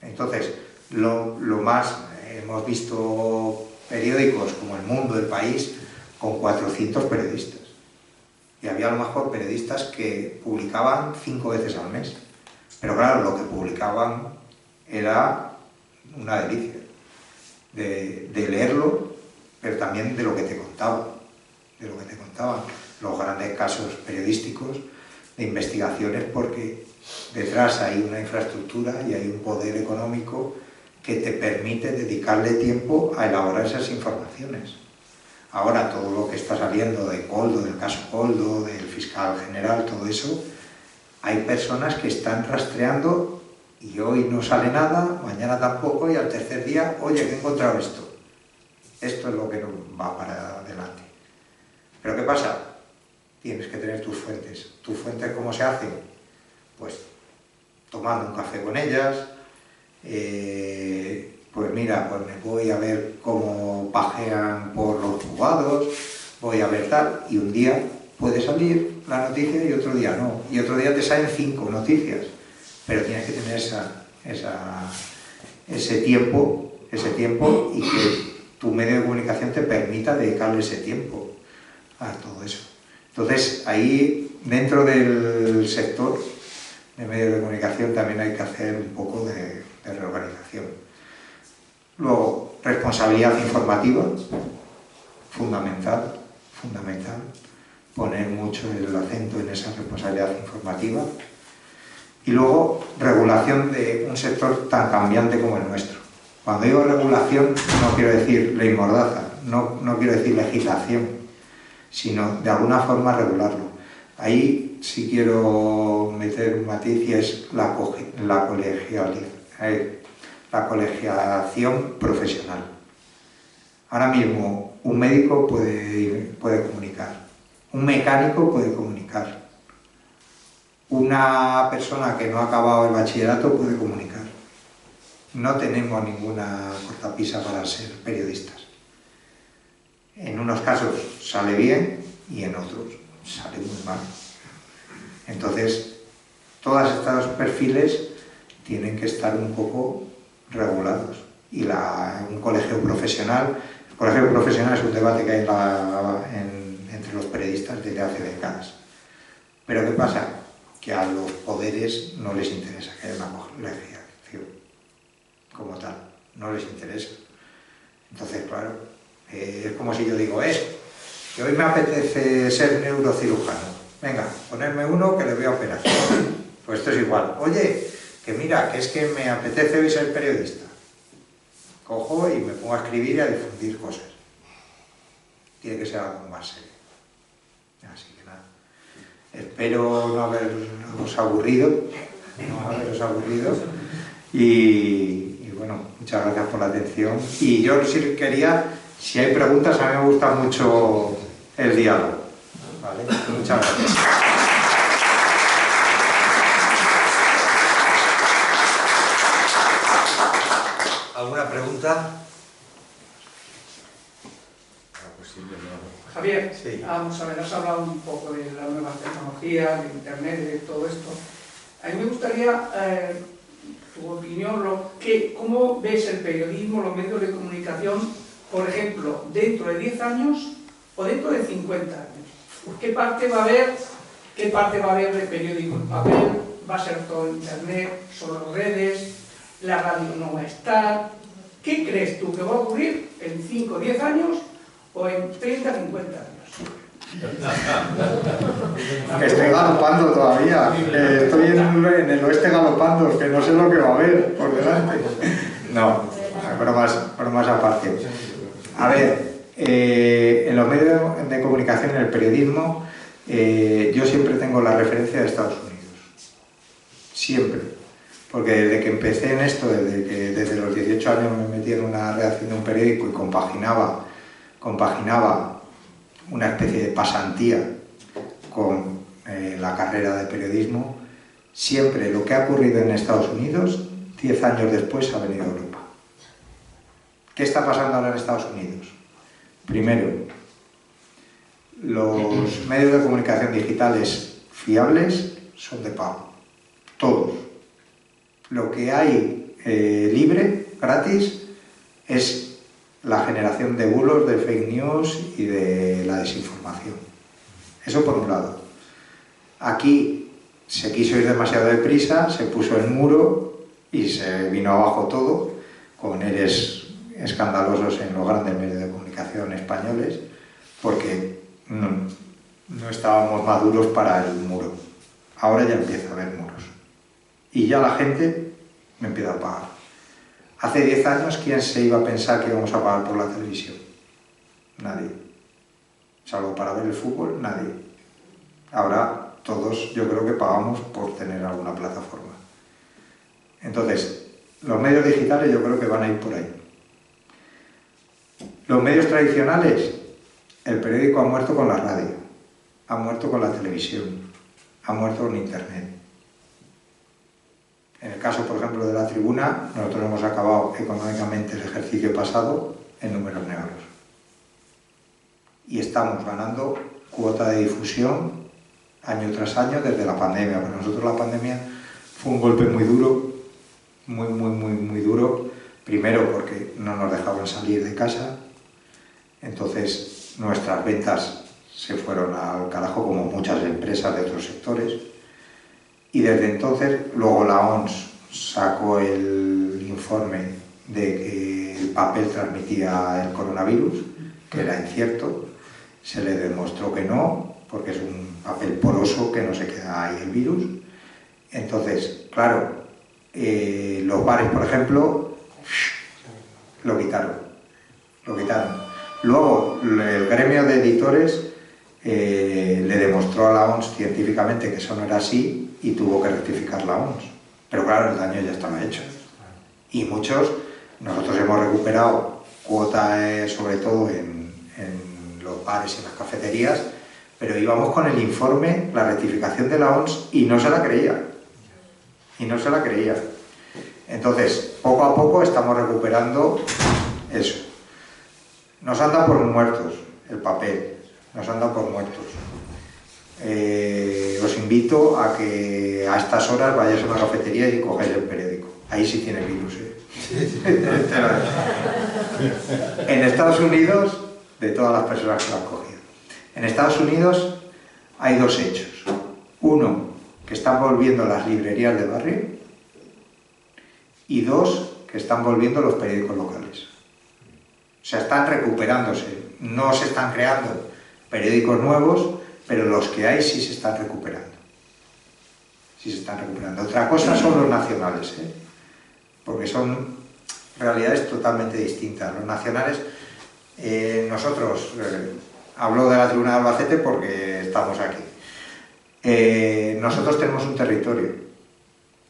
Entonces, lo más, hemos visto periódicos como El Mundo, El País, con 400 periodistas. Y había a lo mejor periodistas que publicaban 5 veces al mes. Pero claro, lo que publicaban era una delicia de leerlo, pero también de lo que te contaban. Los grandes casos periodísticos de investigaciones, porque detrás hay una infraestructura y hay un poder económico que te permite dedicarle tiempo a elaborar esas informaciones. Ahora todo lo que está saliendo de Koldo, del caso Koldo, del fiscal general, todo eso, hay personas que están rastreando y hoy no sale nada, mañana tampoco, y al tercer día, oye, que he encontrado esto. Esto es lo que no va para adelante. ¿Pero qué pasa? Tienes que tener tus fuentes. ¿Tus fuentes cómo se hacen? Pues tomando un café con ellas, pues mira, pues me voy a ver cómo pajean por los juzgados, voy a ver tal, y un día puede salir la noticia y otro día no, y otro día te salen 5 noticias, pero tienes que tener ese tiempo y que tu medio de comunicación te permita dedicarle ese tiempo a todo eso. Entonces, ahí, dentro del sector de medios de comunicación, también hay que hacer un poco de reorganización. Luego, responsabilidad informativa, fundamental, poner mucho el acento en esa responsabilidad informativa. Y luego, regulación de un sector tan cambiante como el nuestro. Cuando digo regulación, no quiero decir ley mordaza, no quiero decir legislación, sino de alguna forma regularlo. Ahí sí quiero meter un matiz y es la colegiación profesional. Ahora mismo un médico puede comunicar, un mecánico puede comunicar, una persona que no ha acabado el bachillerato puede comunicar. No tenemos ninguna cortapisa para ser periodistas. En unos casos sale bien y en otros sale muy mal. Entonces, todos estos perfiles tienen que estar un poco regulados. Y un colegio profesional, el colegio profesional es un debate que hay entre los periodistas desde hace décadas. Pero ¿qué pasa? que a los poderes no les interesa que haya una legislación como tal, no les interesa. Entonces, claro, es como si yo digo, que hoy me apetece ser neurocirujano, venga, ponerme uno que le voy a operar. Pues esto es igual. Oye, que mira, que es que me apetece hoy ser periodista. Cojo y me pongo a escribir y a difundir cosas. Tiene que ser algo más serio. Así que nada. Espero no haberos aburrido. Y bueno, muchas gracias por la atención. Y yo sí quería, si hay preguntas, a mí me gusta mucho el diálogo. ¿Vale? Muchas gracias. ¿Alguna pregunta? Javier, sí. Vamos a ver, has hablado un poco de la nueva tecnología, de Internet, de todo esto. A mí me gustaría tu opinión, ¿cómo ves el periodismo, los medios de comunicación, por ejemplo, dentro de 10 años o dentro de 50 años? ¿Qué parte va a haber de periódico en papel? ¿Va a ser todo Internet, solo redes? ¿La radio no va a estar? ¿Qué crees tú que va a ocurrir en 5 o 10 años o en 30 o 50 años? Que estoy galopando todavía, estoy en el oeste galopando, que no sé lo que va a haber por delante. No, bromas aparte. A ver, en los medios de comunicación, en el periodismo, yo siempre tengo la referencia de Estados Unidos. Siempre. Porque desde que empecé en esto, desde los 18 años me metí en una redacción de un periódico y compaginaba una especie de pasantía con la carrera de periodismo, siempre lo que ha ocurrido en Estados Unidos, 10 años después ha venido a Europa. ¿Qué está pasando ahora en Estados Unidos? Primero, los medios de comunicación digitales fiables son de pago, todos. Lo que hay libre, gratis, es la generación de bulos, de fake news y de la desinformación. Eso por un lado. Aquí se quiso ir demasiado deprisa, se puso el muro y se vino abajo todo, con eres escandalosos en los grandes medios de comunicación españoles, porque no estábamos maduros para el muro. Ahora ya empieza a haber muros. Y ya la gente me empieza a pagar. Hace 10 años, ¿quién se iba a pensar que íbamos a pagar por la televisión? Nadie. Salvo para ver el fútbol, nadie. Ahora todos yo creo que pagamos por tener alguna plataforma. Entonces, los medios digitales yo creo que van a ir por ahí. Los medios tradicionales, el periódico ha muerto con la radio, ha muerto con la televisión, ha muerto con Internet. En el caso, por ejemplo, de La Tribuna, nosotros hemos acabado económicamente el ejercicio pasado en números negros. Y estamos ganando cuota de difusión año tras año desde la pandemia. Para nosotros la pandemia fue un golpe muy duro, muy duro. Primero porque no nos dejaban salir de casa, entonces nuestras ventas se fueron al carajo, como muchas empresas de otros sectores. Y desde entonces, luego la OMS sacó el informe de que el papel transmitía el coronavirus, que era incierto. Se le demostró que no, porque es un papel poroso que no se queda ahí el virus. Entonces, claro, los bares, por ejemplo, lo quitaron. Luego, el gremio de editores le demostró a la OMS científicamente que eso no era así, y tuvo que rectificar la OMS. Pero claro, el daño ya estaba hecho. Y nosotros hemos recuperado cuota, sobre todo en los bares y las cafeterías, pero íbamos con el informe, la rectificación de la OMS, y no se la creía. Entonces, poco a poco estamos recuperando eso. Nos han dado por muertos el papel, nos han dado por muertos. Os invito a que a estas horas vayáis a una cafetería y cogáis el periódico. Ahí sí tiene virus, En Estados Unidos, de todas las personas que lo han cogido, en Estados Unidos hay dos hechos. Uno, que están volviendo las librerías de barrio y 2, que están volviendo los periódicos locales. O sea, están recuperándose. No se están creando periódicos nuevos, pero los que hay sí se están recuperando. Sí se están recuperando. Otra cosa son los nacionales, porque son realidades totalmente distintas. Los nacionales, nosotros, hablo de la Tribuna de Albacete porque estamos aquí. Nosotros tenemos un territorio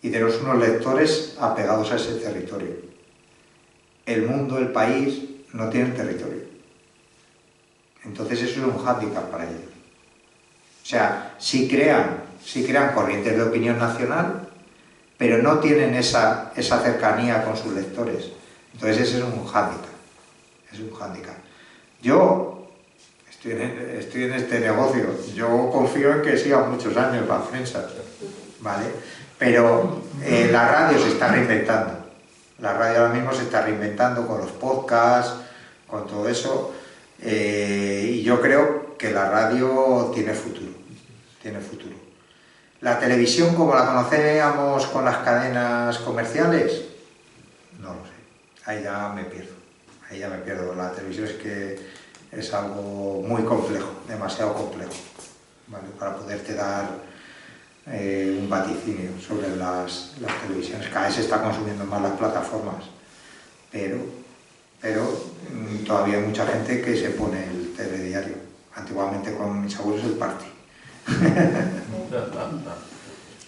y tenemos unos lectores apegados a ese territorio. El mundo, el país, no tiene territorio. Entonces eso es un hándicap para ellos. O sea, sí crean corrientes de opinión nacional, pero no tienen esa cercanía con sus lectores. Entonces ese es un hándicap. Es un hándicap. Yo estoy en este negocio. Yo confío en que siga muchos años la prensa, ¿vale? Pero la radio se está reinventando. La radio ahora mismo se está reinventando con los podcasts, con todo eso. Y yo creo que la radio tiene futuro. Tiene futuro. La televisión, como la conocíamos con las cadenas comerciales, no lo sé. Ahí ya me pierdo. Ahí ya me pierdo. La televisión es algo muy complejo, demasiado complejo, ¿vale? Para poderte dar un vaticinio sobre las televisiones. Cada vez se está consumiendo más las plataformas, pero todavía hay mucha gente que se pone el telediario. Antiguamente con mis abuelos el Party.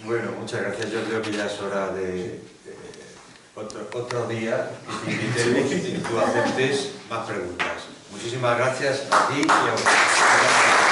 Bueno, muchas gracias. Yo creo que ya es hora de otro día que te invitemos y tú aceptes más preguntas. Muchísimas gracias a ti y a vosotros.